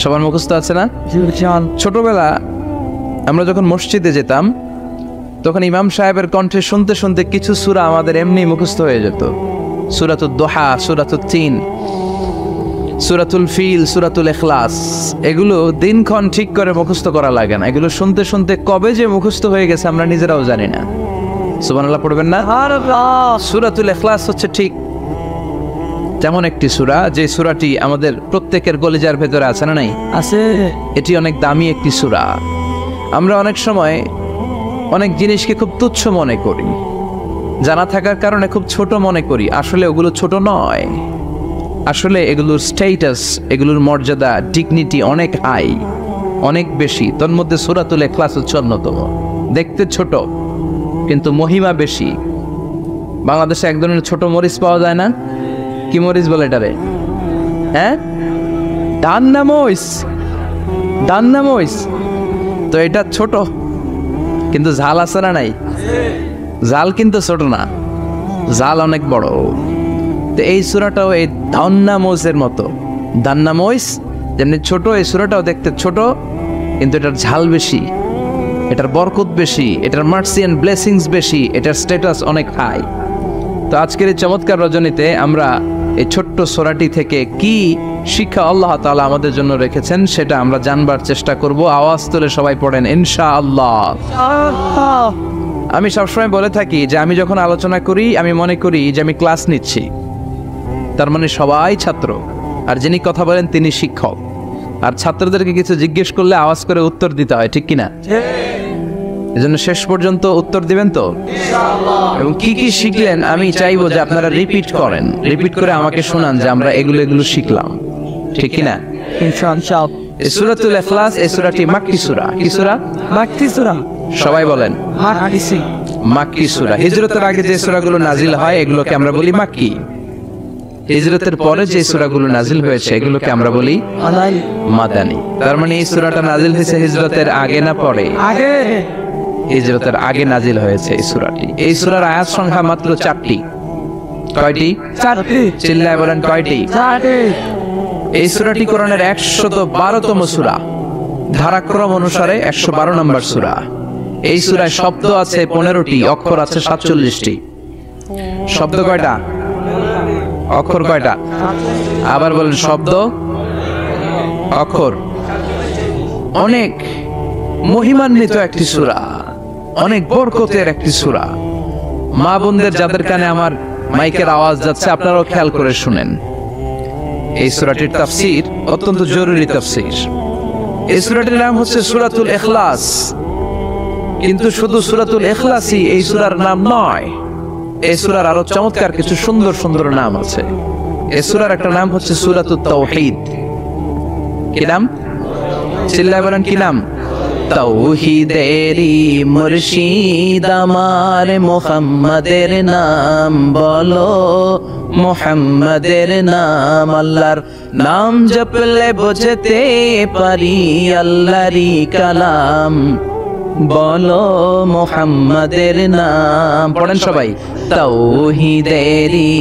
S1: সবার মুখস্থ আছে না? ছোটবেলা আমরা যখন মসজিদে যেতাম, তখন ইমাম সাহেবের কণ্ঠে শুনতে শুনতে কিছু সূরা আমাদের এমনি মুখস্থ হয়ে যেত। সূরাতুদ দুহা, সূরাতুত তিন, সূরাতুল ফিল, সূরাতুল ইখলাস। এগুলো দিনক্ষণ ঠিক করে মুখস্থ করা লাগে না। এগুলো শুনতে শুনতে কবে যে মুখস্থ হয়ে গেছে আমরা নিজেরাও জানি না। সুবহানাল্লাহ পড়বেন না? সূরাতুল ইখলাস হচ্ছে ঠিক তেমন একটি সূরা, যে সূরাটি আমাদের প্রত্যেকের কলিজার ভেতরে আছে না নাই? আছে। এটি অনেক দামি একটি সূরা। আমরা অনেক সময় অনেক জিনিসকে খুব তুচ্ছ মনে করি, জানা থাকার কারণে খুব ছোট মনে করি। আসলে ওগুলো ছোট নয়, আসলে এগুলোর স্ট্যাটাস, এগুলোর মর্যাদা, ডিগনিটি অনেক হাই, অনেক বেশি। তোর মধ্যে সূরাতুল ইখলাস হচ্ছে অন্যতম। দেখতে ছোট কিন্তু মহিমা বেশি। বাংলাদেশে এক ধরনের ছোট মরিচ পাওয়া যায় না? কি মরিচ বলে এটারে? হ্যাঁ, ডান্না মরিচ। ডান্না মরিচ তো এটা ছোট, কিন্তু ঝাল আছে না নাই? জাল কিন্তু ছোট না, জাল অনেক বড়। তো এই সূরাটাও এই দান্না মরিচের মতো। দান্না মরিচ যেমনি ছোট, এই সূরাটাও দেখতে ছোট, কিন্তু এটার ঝাল বেশি, এটার বরকত বেশি, এটার মার্সি এন্ড ব্লেসিংস বেশি, এটার স্ট্যাটাস অনেক হাই। তো আজকের এই চমৎকার রজনীতে আমরা এই ছোট্ট সূরাটি থেকে কি শিক্ষা আল্লাহ তাআলা আমাদের জন্য রেখেছেন সেটা আমরা জানবার চেষ্টা করব। আওয়াজ তুলে সবাই পড়েন ইনশাআল্লাহ। আমি সবসময় বলে থাকি যে আমি যখন আলোচনা করি আমি মনে করি যে আমি ক্লাস নিচ্ছি, তার মানে সবাই ছাত্র, আর যিনি কথা বলেন তিনি শিক্ষক। আর ছাত্রদেরকে কিছু জিজ্ঞেস করলে আওয়াজ করে উত্তর দিতে হয়, ঠিক কিনা? এজন্য শেষ পর্যন্ত উত্তর দিবেন তো ইনশাআল্লাহ। এবং কি কি শিখলেন আমি চাইবো যে আপনারা রিপিট করেন, রিপিট করে আমাকে শোনান যে আমরা এগুলো শিখলাম, ঠিক কি না?
S2: ইনশাআল্লাহ।
S1: এই সূরাতুল ইখলাস, এই সূরাটি মাক্কি সূরা। কি সূরা?
S2: মাক্কি সূরা।
S1: সবাই বলেন
S2: মাক্কি।
S1: মাক্কি সূরা। হিজরতের আগে যে সূরাগুলো নাজিল হয় এগুলোকে আমরা বলি মাক্কি। হিজরতের পরে যে সূরাগুলো নাজিল হয়েছে এগুলোকে আমরা বলি মাদানী। তার মানে এই সূরাটা নাজিল হয়েছে হিজরতের আগে না পরে?
S2: আগে।
S1: হিজরতের আগে নাজিল হয়েছে এই সূরাটি। এই সূরার আয়াত সংখ্যা মাত্র 4টি। কয়টি?
S2: 4টি।
S1: চিল্লায় বলেন কয়টি?
S2: 4টি।
S1: এই সূরাটি কোরআনের 112তম সূরা, ধারাক্রম অনুসারে 112 নম্বর সূরা। এই সূরায় শব্দ আছে 15টি, অক্ষর আছে 47টি। শব্দ কয়টা? অক্ষর কয়টা? আবার বলেন শব্দ, অক্ষর। অনেক মহিমান্বিত একটি সূরা, অনেক বরকতের একটি সূরা। মা বোনদের যাদের কানে আমার মাইকের আওয়াজ যাচ্ছে আপনারাও খেয়াল করে শুনেন। এই সূরাটির তাফসীর অত্যন্ত জরুরি তাফসীর। এই সূরাটির নাম হচ্ছে সূরাতুল ইখলাস। কিন্তু শুধু সূরাতুল ইখলাসই এই সূরার নাম নয়, এই সূরার আরো চমৎকার কিছু সুন্দর সুন্দর নাম আছে। এই সূরার একটা নাম হচ্ছে সূরাতুত তাওহীদ। কি নাম? চিল্লায় বলেন কি নাম? তাওহীদেরই মুর্শিদ আমার মুহাম্মাদের নাম বলো, মুহাম্মাদের নাম। আল্লাহর নাম জপলে বুঝতে পারি আল্লাহরই কালাম, বলো মুহাম্মাদের নাম। পড়েন সবাই। তাওহীদেরই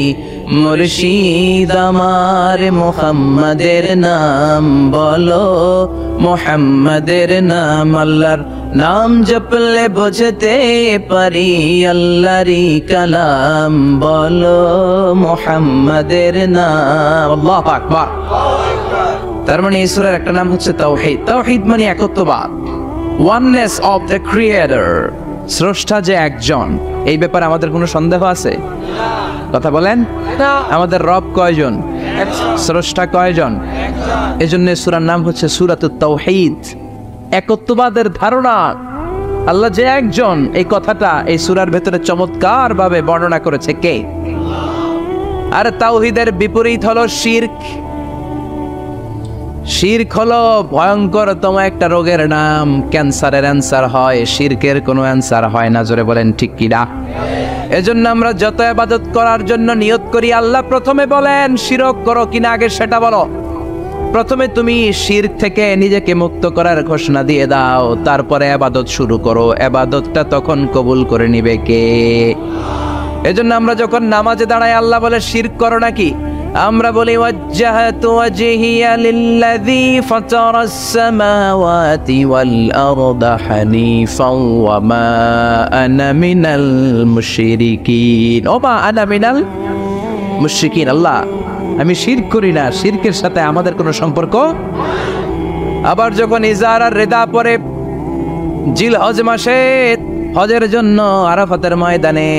S1: মুর্শিদ আমার মুহাম্মাদের নাম বলো, মুহাম্মাদের নাম। আল্লাহর নাম জপলে বুঝতে পারি আল্লাহরই কালাম, বলো মুহাম্মাদের নাম। আল্লাহু আকবার। তার মানে এই সূরার একটা নাম হচ্ছে তাওহীদ। তাওহীদ মানে একত্ববাদ, oneness of the creator, স্রষ্টা যে একজন। এই ব্যাপারে আমাদের কোনো সন্দেহ আছে? কথা বলেন। আমাদের রব কয়জন? স্রষ্টা কয়জন? এজন্য সূরার নাম হচ্ছে সূরাতুত তাওহীদ, একত্ববাদের ধারণা। আল্লাহ যে একজন, এই কথাটা এই সূরার ভেতরে চমৎকার ভাবে বর্ণনা করেছে কে? আর তাওহীদের বিপরীত হলো শিরক। শিরক হলো ভয়ঙ্করতম একটা রোগের নাম। ক্যান্সারের অ্যান্সার হয়, শিরকের কোনো অ্যান্সার হয় না। জোরে বলেন ঠিক কি না? এজন্য আমরা যত ইবাদত করার জন্য নিয়ত করি, আল্লাহ প্রথমে বলেন শিরক করো কিনা আগে সেটা বলো। প্রথমে তুমি শিরক থেকে নিজেকে মুক্ত করার ঘোষণা দিয়ে দাও, তারপরে ইবাদত শুরু করো। ইবাদতটা তখন কবুল করে নিবে কে? এজন্য আমরা যখন নামাজে দাঁড়াই আল্লাহ বলে শিরক করো নাকি? আমরা বলি ওয়াজ্জাহাতু ওয়াজহিয়া লিল্লাযী ফাতারাস সামাওয়াতি ওয়াল আরদা হানিফাও ওয়া মা আনা মিনাল মুশরিকিন। ও মা আনা মিনাল মুশরিকিন। আল্লাহ আমি শিরক করি না, শিরকের সাথে আমাদের কোনো সম্পর্ক। আবার যখন ইজার আর রিদা পরে জিলহজ মাসে হজের জন্য আরাফাতের ময়দানে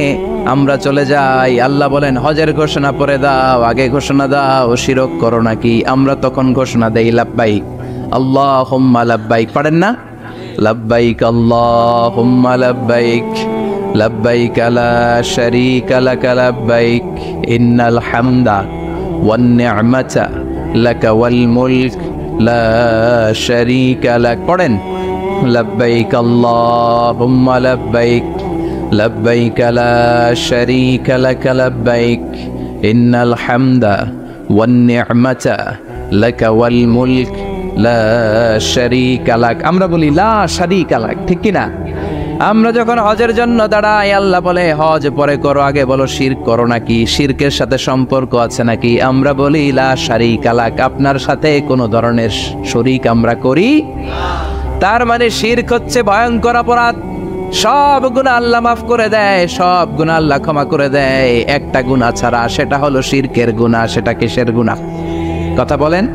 S1: আমরা চলে যাই, আল্লাহ বলেন হজের ঘোষণা পরে দাও, আগে ঘোষণা দাও শিরক করো নাকি? আমরা তখন ঘোষণা দেই লাব্বাইক আল্লাহুম্মা লাব্বাইক। পারেন না? লাব্বাইক আল্লাহুম্মা লাব্বাইক, লাব্বাইক লা শারীকা লাক লাব্বাইক, ইন্নাল হামদা ওয়ান নি'মাতা লাকা ওয়াল মুলক লা শারীকা লাক। পড়েন লাব্বাইক আল্লাহুম্মা লাব্বাইক, লাব্বাইক লা শারীকা লাক লাব্বাইক, ইন্নাল হামদা ওয়ান নি'মাতা লাকা ওয়াল মুলক লা শারীকা লাক। আমরা বলি লা শারীকা লাক, ঠিক কি না? আমরা যখন হজের জন্য দাঁড়াই আল্লাহ বলে হজ পরে করো, আগে বলো শিরক করো নাকি? শিরকের সাথে সম্পর্ক আছে নাকি? আমরা বলি লা শারীকা লাক, আপনার সাথে কোনো ধরনের শরীক আমরা করি। তার মানে শিরক হচ্ছে ভয়ঙ্কর অপরাধ। সব গুনাহ আল্লাহ মাফ করে দেয়, সব গুনাহ আল্লাহ ক্ষমা করে দেয়, একটা গুনাহ ছাড়া, সেটা হলো শিরকের গুনাহ। সেটা কিসের গুনাহ? কথা বলেন।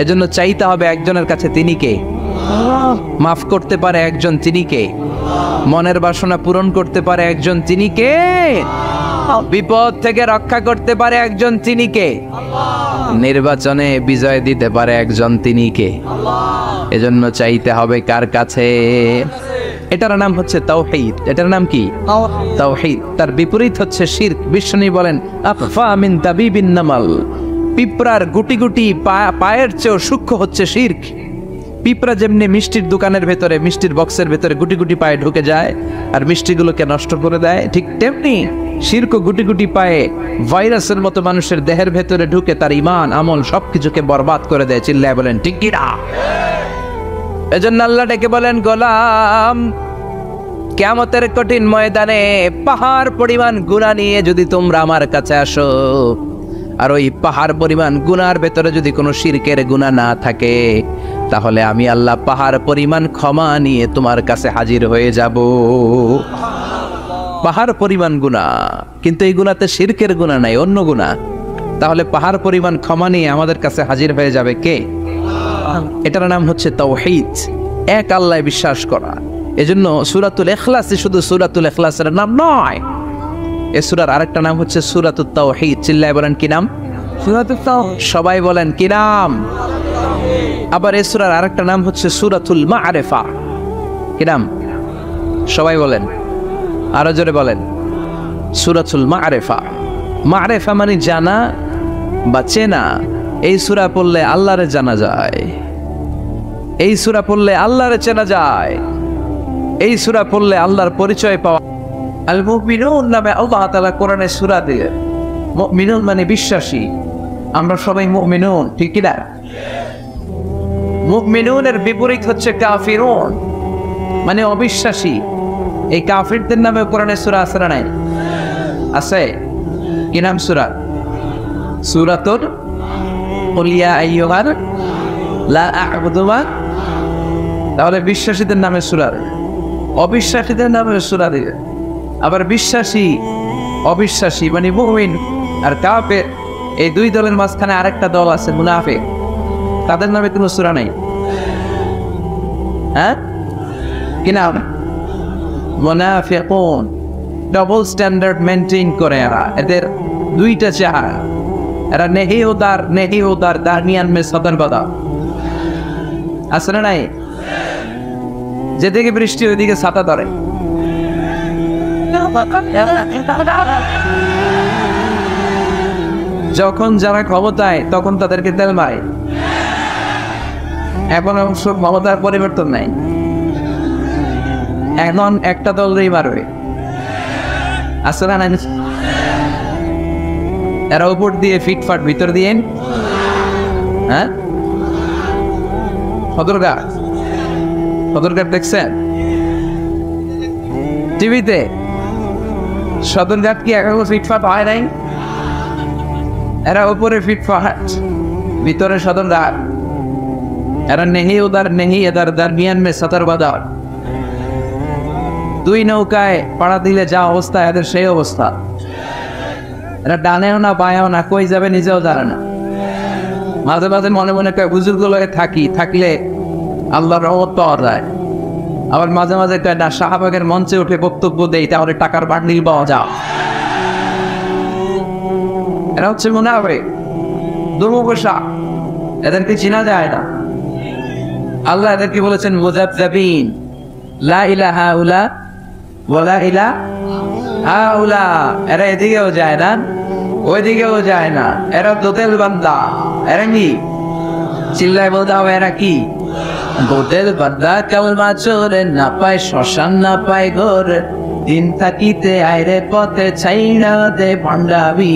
S1: এজন্য চাইতে হবে একজনের কাছে, তিনি কে? মাফ করতে পারে একজন, তিনি কে? মনের বাসনা পূরণ করতে পারে একজন, তিনি কে? বিপদ থেকে রক্ষা করতে পারে একজন, তিনি কে? নির্বাচনে বিজয় দিতে পারে একজন, তিনি কে? এজন্য চাইতে হবে কার কাছে? এটার নাম হচ্ছে তাওহীদ। এটার নাম কি? তাওহীদ। তার বিপরীত হচ্ছে শিরক। বিষ্ণু বলেন আফা মিন দাবিবিন নামাল, পিঁপড়ার গুটি গুটি পায়ের চেয়েও সূক্ষ্ম হচ্ছে শিরক। পিঁপড়া যেমনি মিষ্টির দোকানের ভেতরে, মিষ্টির বক্সের ভেতরে গুটি গুটি পায়ে ঢুকে যায় আর মিষ্টিগুলোকে নষ্ট করে দেয়, ঠিক তেমনি শিরক গুটি গুটি পায়ে ভাইরাসের মতো মানুষের দেহের ভেতরে ঢুকে তার ঈমান আমল সবকিছুকে বরবাদ করে দেয়। চিল্লায় বলেন ঠিক কি না? এজন্য আল্লাহ ডেকে বলেন, গোলাম, কিয়ামতের কঠিন ময়দানে পাহাড় পরিমাণ গুনাহ নিয়ে যদি তোমরা আমার কাছে আসো, আর ওই পাহাড় পরিমাণ গুনার ভেতরে যদি কোনো শিরকের গুনাহ না থাকে, তাহলে আমি আল্লাহ পাহাড় পরিমাণ ক্ষমা নিয়ে তোমার কাছে হাজির হয়ে যাব। পাহাড় পরিমাণ গুনাহ, কিন্তু এই গুনাতে শিরকের গুনাহ নাই, অন্য গুনাহ। তাহলে পাহাড় পরিমাণ ক্ষমা নিয়ে আমাদের কাছে হাজির হয়ে যাবে কে? এটার নাম হচ্ছে তাওহীদ, এক আল্লাহয় বিশ্বাস করা। এজন্য সূরাতুল ইখলাস শুধু সূরাতুল ইখলাসের নাম নয়, এই সূরার আরেকটা নাম হচ্ছে সূরাতুত তাওহীদ। চিল্লায় বলেন কি নাম?
S2: সূরাতুত তাওহীদ।
S1: সবাই বলেন কি নাম? আবার এই সূরার আরেকটা নাম হচ্ছে সূরাতুল মা'রিফা। কি নাম? সবাই বলেন, আরো জোরে বলেন। সূরাতুল মা'রিফা। মা'রিফা মানে জানা বা চেনা। এই সূরা পড়লে আল্লাহরে জানা যায়, এই সূরা পড়লে আল্লাহরে চেনা যায়, এই সূরা পড়লে আল্লাহর পরিচয় পাওয়া। আল মুমিনুন নামে আল্লাহ তাআলা কোরআনে সূরা দিয়ে, মুমিনুন মানে বিশ্বাসী। আমরা সবাই মুমিনুন, ঠিক কি না? মুমিনুনের বিপরীত হচ্ছে কাফিরুন, মানে অবিশ্বাসী। এই কাফিরদের নামে কোরআনে সূরা আছে না নাই? আছে। কি নাম সূরা? সূরাতুল কুল ইয়া আইয়ুহাল লা আ'বুদু মা। তাহলে বিশ্বাসীদের নামে সূরা, অবিশ্বাসীদের নামে সূরা দিয়ে। আবার বিশ্বাসী অবিশ্বাসী মানে মুমিন আর কাফের, এই দুই দলের মাঝখানে আরেকটা দল আছে মুনাফিক, তাদের নামে কোনো সূরা নাই। হ্যাঁ, কি নাম? মুনাফিকুন। ডবল স্ট্যান্ডার্ড মেনটেন করে এরা, এদের দুইটা চেহারা। এরা নেহি উদার দারমিয়ান মে সদর বদা। আছে না নাই? যেদিকে বৃষ্টি ওইদিকে ছাতা ধরে। যখন যারা ক্ষমতায় তখন তাদেরকে তেল মারে। এখন অবশ্য ক্ষমতার পরিবর্তন নাই, এখন একটা দলই মারবে। আছে না নাই? এরা উপর দিয়ে ফিটফাট, ভিতর দিয়ে হ্যাঁ। সদরঘাট দেখছেন টিভিতে? সদরঘাট কি এখনো ফিটফাট হয় নাই? এরা উপরে ফিটফাট, ভিতরে সদরঘাট। এরা নেহি এদার দারমিয়ান মে সতর বাদার। দুই নৌকায় পাড়া দিলে যা অবস্থা, এদের সেই অবস্থা। এরা ডানেও না বায়াও না, কই যাবে নিজেও জানে না। মাঝে মাঝে মনে মনে বুজুর্গগুলোকে থাকলে আল্লাহর রহমত পাওয়া যায়। আবার মাঝে মাঝে কয় না, শাহবাগের মঞ্চে উঠে বক্তব্য দেয়, তাহলে টাকার বান্ডিল পাওয়া যায়। এরা হচ্ছে মুনাফিক, দুর্মুখশা, এদেরকে চেনা যায় না। আল্লাহ এদেরকে বলেছেন মুযাবযাবিন, লা ইলাহা উলা ওয়ালা ইলাহা উলা। এরা এদিকেও যায় না, ওইদিকেও যায় না। এরা দোতেল বান্দা। এরা কি? চিল্লায় বলতে হবে, এরা কি? দোতেল বান্দা। কালমা চোরে না পায় শ্মশান, না পায় ঘর, দিন থাকিতে আইরে পথে ছাইড়া দে ভণ্ডামি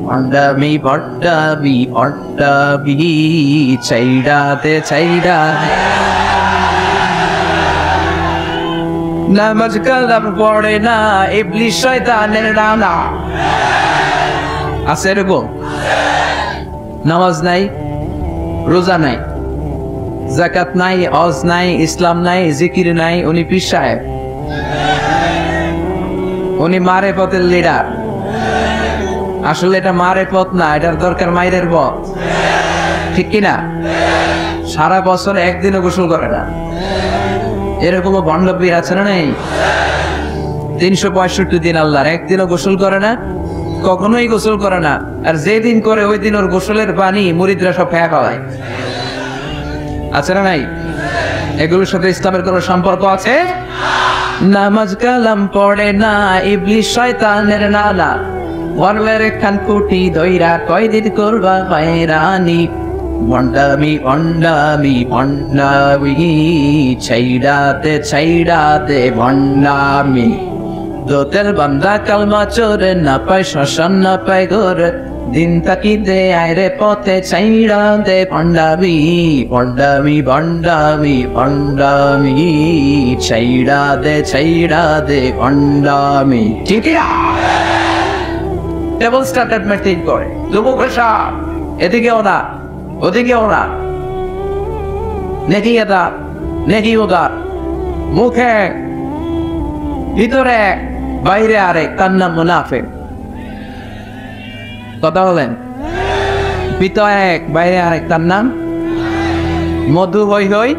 S1: ভণ্ডামি ভণ্ডামি ভণ্ডামি, ছাইড়া দে ছাইড়া। নামাজ কালাম পড়ে না, ইবলিস শয়তানের রানা। আছে এরকম? নামাজ নাই, রোজা নাই, যাকাত নাই, হজ নাই, ইসলাম নাই, জিকির নাই। উনি পীর সাহেব, উনি মারে পথের লিডার। আসলে এটা মারে পথ না, এটার দরকার মায়ের পথ, ঠিক কিনা? সারা বছর একদিনও গোসল করে না, এরকম ভণ্ড পীর আছে না নেই? 365 দিন আল্লাহর, একদিনও গোসল করে না, কখনোই গোসল করে না। আর যেদিন করে ওই দিন ওর গোসলের পানি মুরিদরা সব ফেয়া খাওয়ায়। আছে না নাই? এগুলোর সাথে ইসলামের কোনো সম্পর্ক আছে? নামাজ কালাম পড়ে না ইবলিশ শয়তানের নানা ওয়ারলের খান কুটি দইরা কয়দিন করবা হয়রানি ভণ্ডামি ভণ্ডামি ভণ্ডামি ছাইড়াতে ভণ্ডামি দোতের বান্দা কালমা চোরে না পায় শ্মশান না পায় ঘর দিন তাকিতে আয়রে পথে ছাইড়া দে ভণ্ডামি ভণ্ডামি ভণ্ডামি ভণ্ডামি ছাইড়া দে ভণ্ডামি ঠিক না টেবল স্টার্টার মেটিং করে যুবক পেশাব এদিকেও না ওদিকেও না নেকি এটা নেকি ওটা মুখে ভিতরে বাইরে আরেক তার নাম মুনাফিক কথা বলেন ভিতরে এক বাইরে আরেক তার নাম মধু হই হই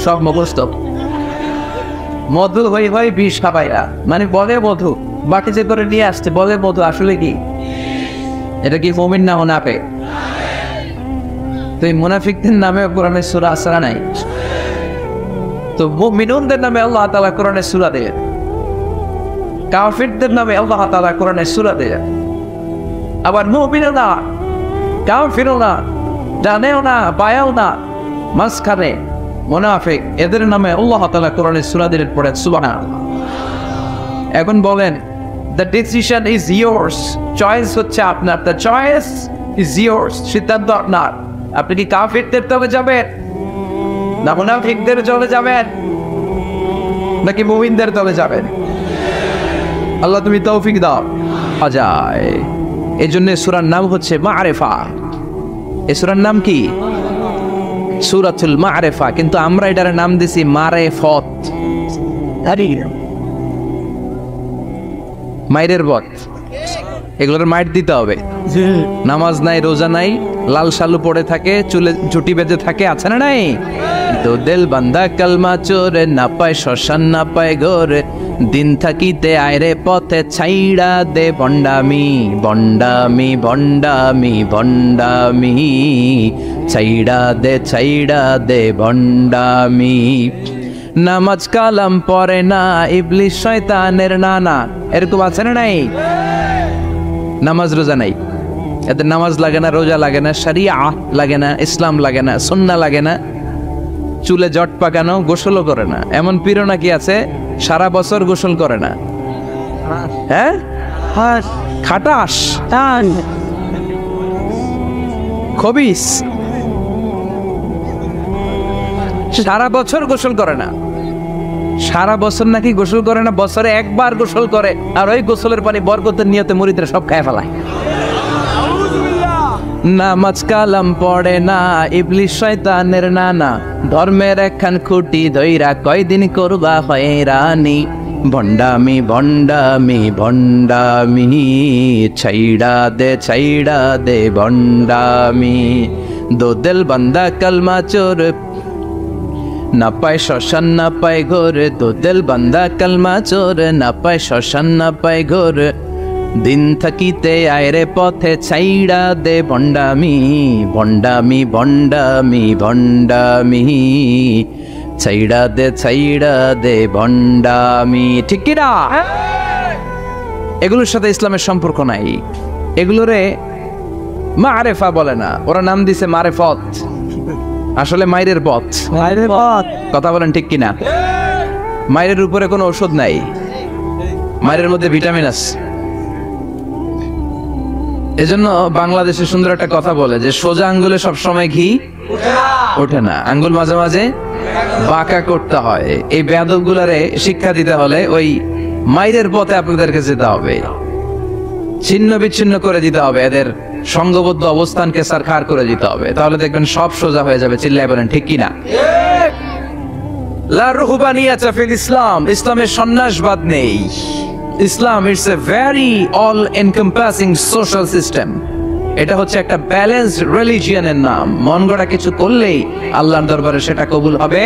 S1: সব মুখস্থ মধু হই হই বিষ খাবাইরা মানে বলে মধু বাকি যে করে নিয়ে আসছে বলে মধু আসলে কি এটা কি মুমিন না মুনাফিক তো এই মুনাফিকদের নামে কোরআনে সূরা আসরা নাই তো মুমিনুনদের নামে আল্লাহ তাআলা কোরআনে সূরা দেয় কাফিরদের নামে আল্লাহ তাআলা কোরআনে সূরা দেয় আবার মুমিনও না কাফিরও না জানেও না পায়ও না মাঝখানে মুনাফিক এদের নামে আল্লাহ তাআলা কোরআনে সূরা দিলেন পড়েন সুবহানাল্লাহ এখন বলেন the decision is yours choice হচ্ছে আপনার the choice is yours সিদ্ধান্ত আপনার আপনি কি কাফিরদের তবে যাবেন না মুনাফিকদের চলে যাবেন নাকি মুমিনদের তবে যাবেন আল্লাহ তুমি তৌফিক দাও আজায় এজন্য সূরার নাম হচ্ছে মা'রিফা এই সূরার নাম কি সূরাতুল মা'রিফা কিন্তু আমরা এটার নাম দিছি মারেফত মাইরের বট এগুলোর মাইর দিতে হবে নামাজ নাই রোজা নাই লাল শালু পড়ে থাকে চুলে ঝুটি বেঁধে থাকে আছে না নাই তো দিল বান্দা কালমা চোরে না পায় শ্মশান না পায় ঘর দিন থাকিতে আয়রে পথে ছাইড়া দে ভণ্ডামি ভণ্ডামি ভণ্ডামি ভণ্ডামি ছাইড়া দে ভণ্ডামি নামাজ কালাম পড়ে না ইবলিশ শয়তানের নানা এরকম আছে না নাই নামাজ রোজা নাই এদের নামাজ লাগে না রোজা লাগে না শরিয়া লাগে না ইসলাম লাগে না সুন্নাহ লাগে না চুলে জট পাকানো গোসলও করে না এমন পীর নাকি আছে সারা বছর গোসল করে না হ্যাঁ খাটাস খবিস সারা বছর গোসল করে না সারা বছর নাকি গোসল করে না বছরে একবার গোসল করে আর ওই গোসলের পানি বরকতের নিয়তে মুরিদরা সব খায় ফেলায় নামাজ কালাম পড়ে না ইবলিশ শয়তানের নানা ধর্মের একখান খুঁটি ধইরা কয়দিন করবা হয়রানি ভণ্ডামি ভণ্ডামি ভণ্ডামি ছাইড়া দে ভণ্ডামি দোদেল বান্দা কালমা চোর না পায় শ্মশান না পায় ঘর দোদেল বান্দা কালমা চোর না পায় শ্মশান না পায় ঘর দিন থাকিতে আয়রে পথে ছাইড়া দে ভণ্ডামি ভণ্ডামি ভণ্ডামি ভণ্ডামি ছাইড়া দে ভণ্ডামি ঠিক কি না এগুলোর সাথে ইসলামের সম্পর্ক নাই এগুলোরে মারেফা বলে না ওরা নাম দিছে মারেফত আসলে মাইরের পথ কথা বলেন ঠিক কিনা মাইরের উপরে কোনো ঔষধ নাই মাইরের মধ্যে ভিটামিন আছে এজন্য বাংলাদেশে সুন্দর একটা কথা বলে যে সোজা আঙ্গুলে সবসময় ঘি ওঠে না আঙ্গুল মাঝে মাঝে বাঁকা করতে হয় এই বেয়াদব গুলারে শিক্ষা দিতে হলে ওই মাইরের পথে আপনাদেরকে যেতে হবে ছিন্ন বিচ্ছিন্ন করে দিতে হবে এদের সংঘবদ্ধ অবস্থানকে সারখার করে দিতে হবে তাহলে দেখবেন সব সোজা হয়ে যাবে চিল্লায় বলেন ঠিক কিনা লা রুহবানিয়াতা ফিল ইসলাম ইসলামের সন্ন্যাসবাদ নেই ইসলাম it's a very all encompassing social system এটা হচ্ছে একটা ব্যালেন্সড রিলিজিয়নের নাম মন গড়া কিছু করলেই আল্লাহর দরবারে সেটা কবুল হবে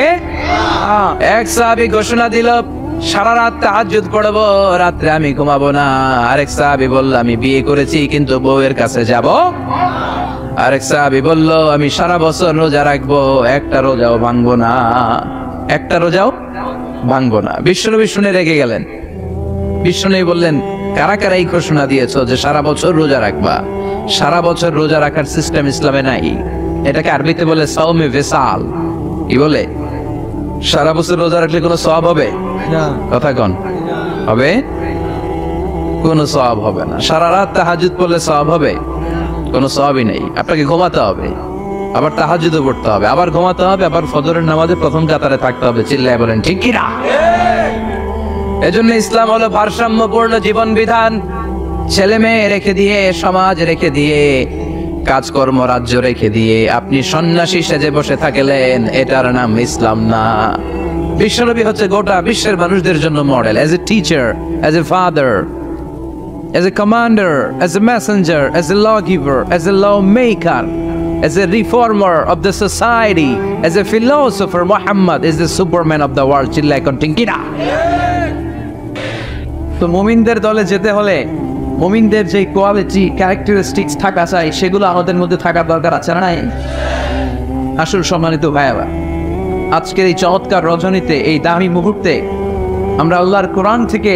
S1: এক সাহাবী ঘোষণা দিল সারা রাত তাহাজ্জুদ পড়বো রাতে আমি ঘুমাবো না আরেক সাহাবী বলল আমি বিয়ে করেছি কিন্তু বউয়ের কাছে যাব আরেক সাহাবী বলল আমি সারা বছর রোজা রাখবো একটা রোজাও ভাঙবো না একটা রোজাও ভাঙবো না। বিশ্বনবী শুনে রেগে গেলেন। বিশ্বনবী বললেন, কারা কারা এই ঘোষণা দিয়েছো যে সারা বছর রোজা রাখবা? সারা বছর রোজা রাখার সিস্টেম ইসলামে নাই। এটাকে আরবিতে বলে সাওমে ভিসাল। কি বলে? সারা বছর রোজা রাখলে কোনো সওয়াব হবে? কথা কন, হবে? কোনো সওয়াব হবে না। সারা রাত তাহাজ্জুদ পড়লে সওয়াব হবে? কোনো সওয়াবই নেই। আপনাকে ঘুমাতে হবে, আবার তাহাজ্জুদও পড়তে হবে, আবার ঘুমাতে হবে, আবার ফজরের নামাজে প্রথম কাতারে থাকতে হবে। চিল্লায় বলেন ঠিক কি না? এজন্য ইসলাম হলো ভারসাম্যপূর্ণ জীবন বিধান। ছেলে মেয়ে রেখে দিয়ে, সমাজ রেখে দিয়ে, কাজকর্ম রাজ্য রেখে দিয়ে আপনি সন্ন্যাসী সেজে বসে থাকলেন, এটার নাম ইসলাম না। বিশ্বনবী হচ্ছে গোটা বিশ্বের মানুষদের জন্য model, as a teacher, as a father, as a commander, as a messenger, as a lawgiver, as a lawmaker, as a reformer of the society, as a philosopher. Muhammad is the superman of the world. Chillai kontingina. তো মুমিনদের দলে যেতে হলে মুমিনদের যে quality, characteristics থাকা চাই, সেগুলো আমাদের মধ্যে থাকার দরকার আছে না নাই? আসল সম্মানিত ভাইয়েরা, আজকের এই চমৎকার রজনীতে, এই দামি মুহূর্তে আমরা আল্লাহর কোরআন থেকে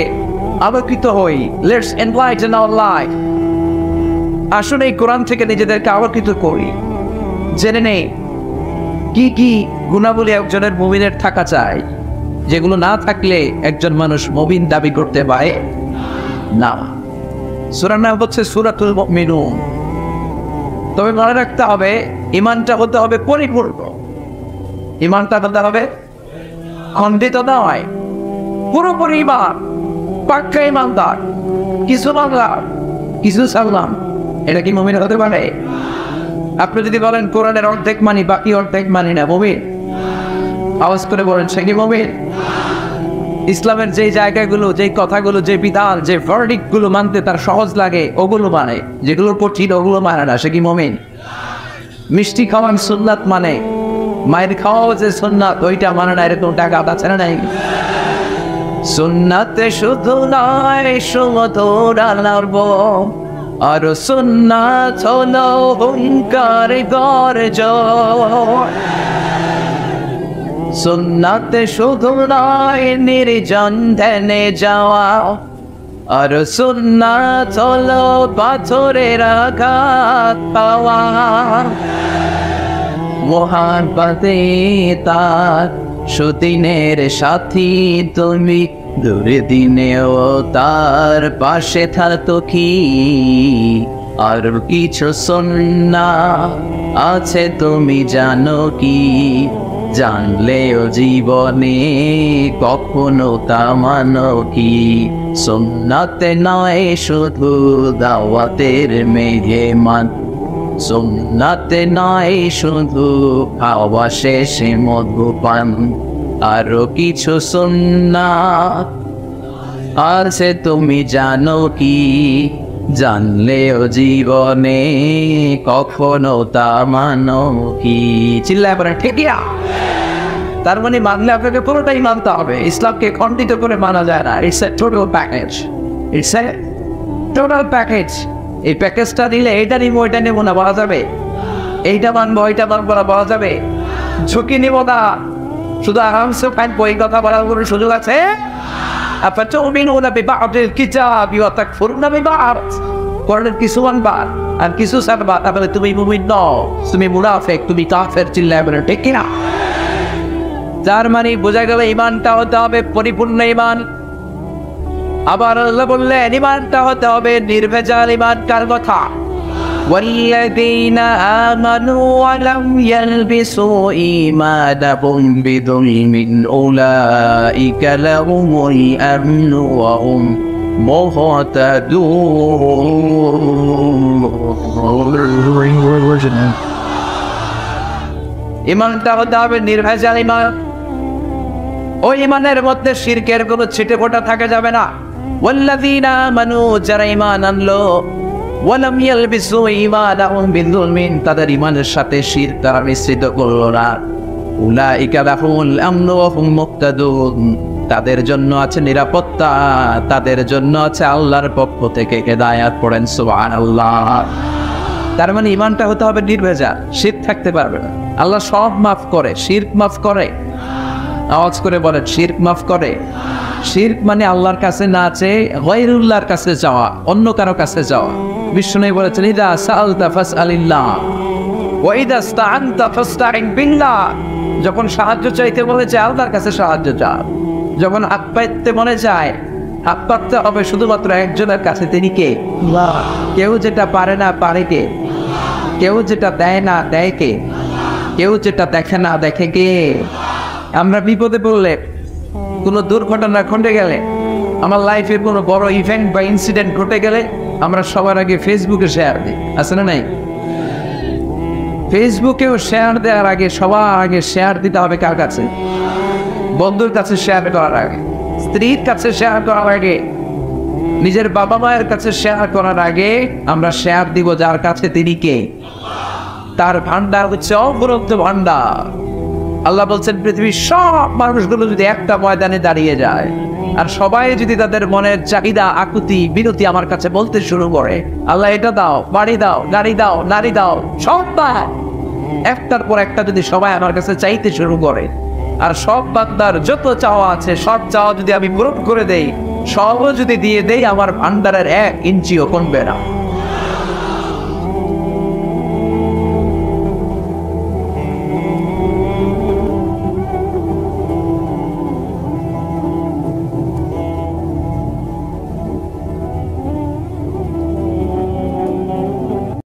S1: আলোকিত হই। Let's enlighten our life. আসুন এই কোরআন থেকে নিজেদেরকে আলোকিত করি, জেনে নেই কি কি গুণাবলী একজনের মুমিনের থাকা চাই, যেগুলো না থাকলে একজন মানুষ মুমিন দাবি করতে পারে না। সূরার নাম হচ্ছে সূরাতুল মুমিনুন। তবে মনে রাখতে হবে, ঈমানটা হতে হবে পরিপূর্ণ। ঈমানটা হতে হবে খণ্ডিত নয়, পুরোপুরি ঈমান, পাক্কা ঈমানদার। কিছু মানলাম, কিছু ছাড়লাম, এটা কি মুমিন হতে পারে? আপনি যদি বলেন কোরআনের অর্ধেক মানি, বাকি অর্ধেক মানি না, মুমিন? আওয়াজ করে বলেন, সে কি মুমিন? ইসলামের যে জায়গাগুলো, যে কথাগুলো, যে বিধান, যে ভার্ডিক্ট গুলো মানতে তার সহজ লাগে ওগুলো মানে, যেগুলো কঠিন ওগুলো মানে না, সে কি মুমিন? মিষ্টি খাওয়ান সুন্নাত মানে, মায়ের খাওয়াও যে সুন্নাত ওইটা মানে না, এরকম টাকা আছে না নাই? সুন্নাতে শুধু নয় সুমধুর আলাপ, আর সুন্নাত হলো হুঙ্কার গর্জ। সুন্নাতে শুধু নয় নির্জন ধ্যানে যাওয়া, আর সুন্নাত হলো পাথরের আঘাত পাওয়া। মোহাব্বতে তার সুদিনের সাথী তুমি, দূরে দিনেও তার পাশে থাকতো কি? আর কিছু সুন্নাত আছে তুমি জানো কি? জানলেও জীবনে কখনো তা মানো কি? সুন্নাতে নয় শুধু দাওয়াতের মেহমান, সুন্নাতে নয় শুধু খাওয়া শেষে মধুপান, আরো কিছু সুন্নাত আছে তুমি জানো কি? জানলেও জীবনে কখনো তা মানো কি? চিল্লায় পড়ে ঠিক না? তার মানে মানলে আপনাকে পুরোটাই মানতে হবে। ইসলামকে খণ্ডিত করে মানা যায় না। It's a total package, it's a total package. এই প্যাকেজটা দিলে এইটা নিব ওইটা নেবো না বলা যাবে? এইটা মানবো ওইটা মানবো না বলা যাবে? ঝুঁকি নিব না, শুধু আরামসে ফাইন বই কথা বলার কোনো সুযোগ আছে? কোরআনের কিছু মানবা আর কিছু ছাড়বা, তাহলে তুমি মুমিন নও, তুমি মুনাফিক, তুমি কাফের। চিল্লায় বলেন ঠিক কিনা? যার মানে বোঝা গেল ঈমানটা হতে হবে পরিপূর্ণ ঈমান। আবার আল্লাহ বললেন ঈমানটা হতে হবে নির্ভেজাল ঈমান। কার কথা? والذين آمنوا ولم يلبسوا إيمانهم بظلم أولئك لهم الأمن وهم مهتدون। ঈমানটা হতে হবে নির্ভেজাল ঈমান। ওই ঈমানের মধ্যে শিরকের কোনো ছিটে ফোঁটা থাকা যাবে না। والذين آمنوا, যারা ঈমান আনলো, ওয়ালাম ইয়ালবিসু ঈমানাহুম বিযুলমিন, তাদের ঈমানের সাথে শিরক তারা মিশ্রিত করলো না। উলাইকা লাহুমুল আমনু ওয়া হুম মুহতাদুন, তাদের জন্য আছে নিরাপত্তা, তাদের জন্য আছে আল্লাহর পক্ষ থেকে হেদায়েত। পড়েন সুবহানাল্লাহ। তার মানে ঈমানটা হতে হবে নির্ভেজাল, শিরক থাকতে পারবে না। আল্লাহ সব মাফ করে, শিরক মাফ করে। আওয়াজ করে বলে শিরক মাফ করে? শিরক মানে আল্লাহর কাছে না চেয়ে গায়রুল্লাহর কাছে যাওয়া, অন্য কারো কাছে যাওয়া। বিষ্ণু বলেছেন ইদা সাআলতা ফাসআলিল্লাহ ওয়া ইদা ইসতাআনতা ফাসতাইন বিল্লাহ। যখন সাহায্য চাইতে বলে যে আল্লাহর কাছে সাহায্য চাও, যখন হাত পাইতে মনে যায় হাত পাততে হবে শুধুমাত্র একজনের কাছে, তিনি কে? কেউ যেটা পারে না পারে কে? কেউ যেটা দেয় না দেয় কে? কেউ যেটা দেখে না দেখে কে? আমরা বিপদে পড়লে, কোনো দুর্ঘটনা ঘটে গেলে, আমার লাইফে কোনো বড় ইভেন্ট বা ইনসিডেন্ট ঘটে গেলে আমরা সবার আগে ফেসবুকে শেয়ার দিই, আছে না নাই? ফেসবুকেও শেয়ার দেওয়ার আগে সবার আগে শেয়ার দিতে হবে কার কাছে? বন্ধুর কাছে শেয়ার করার আগে, স্ত্রীর কাছে শেয়ার করার আগে, নিজের বাবা মায়ের কাছে শেয়ার করার আগে আমরা শেয়ার দিব যার কাছে তিনি কে? তার ভান্ডার হচ্ছে অপরন্ত ভান্ডার। আল্লাহ বলছেন পৃথিবীর সব মানুষগুলো যদি একটা ময়দানে দাঁড়িয়ে যায় আর সবাই যদি তাদের মনের চাহিদা আকুতি বিনতি আমার কাছে বলতে শুরু করে, আল্লাহ এটা দাও, বাড়ি দাও, গাড়ি দাও, নারী দাও, সব দাও, একটার পর একটা যদি সবাই আমার কাছে চাইতে শুরু করে, আর সব বান্দার যত চাওয়া আছে সব চাওয়া যদি আমি পূরণ করে দেই, সবও যদি দিয়ে দেই, আমার ভান্ডারের 1 ইঞ্চিও কমবে না।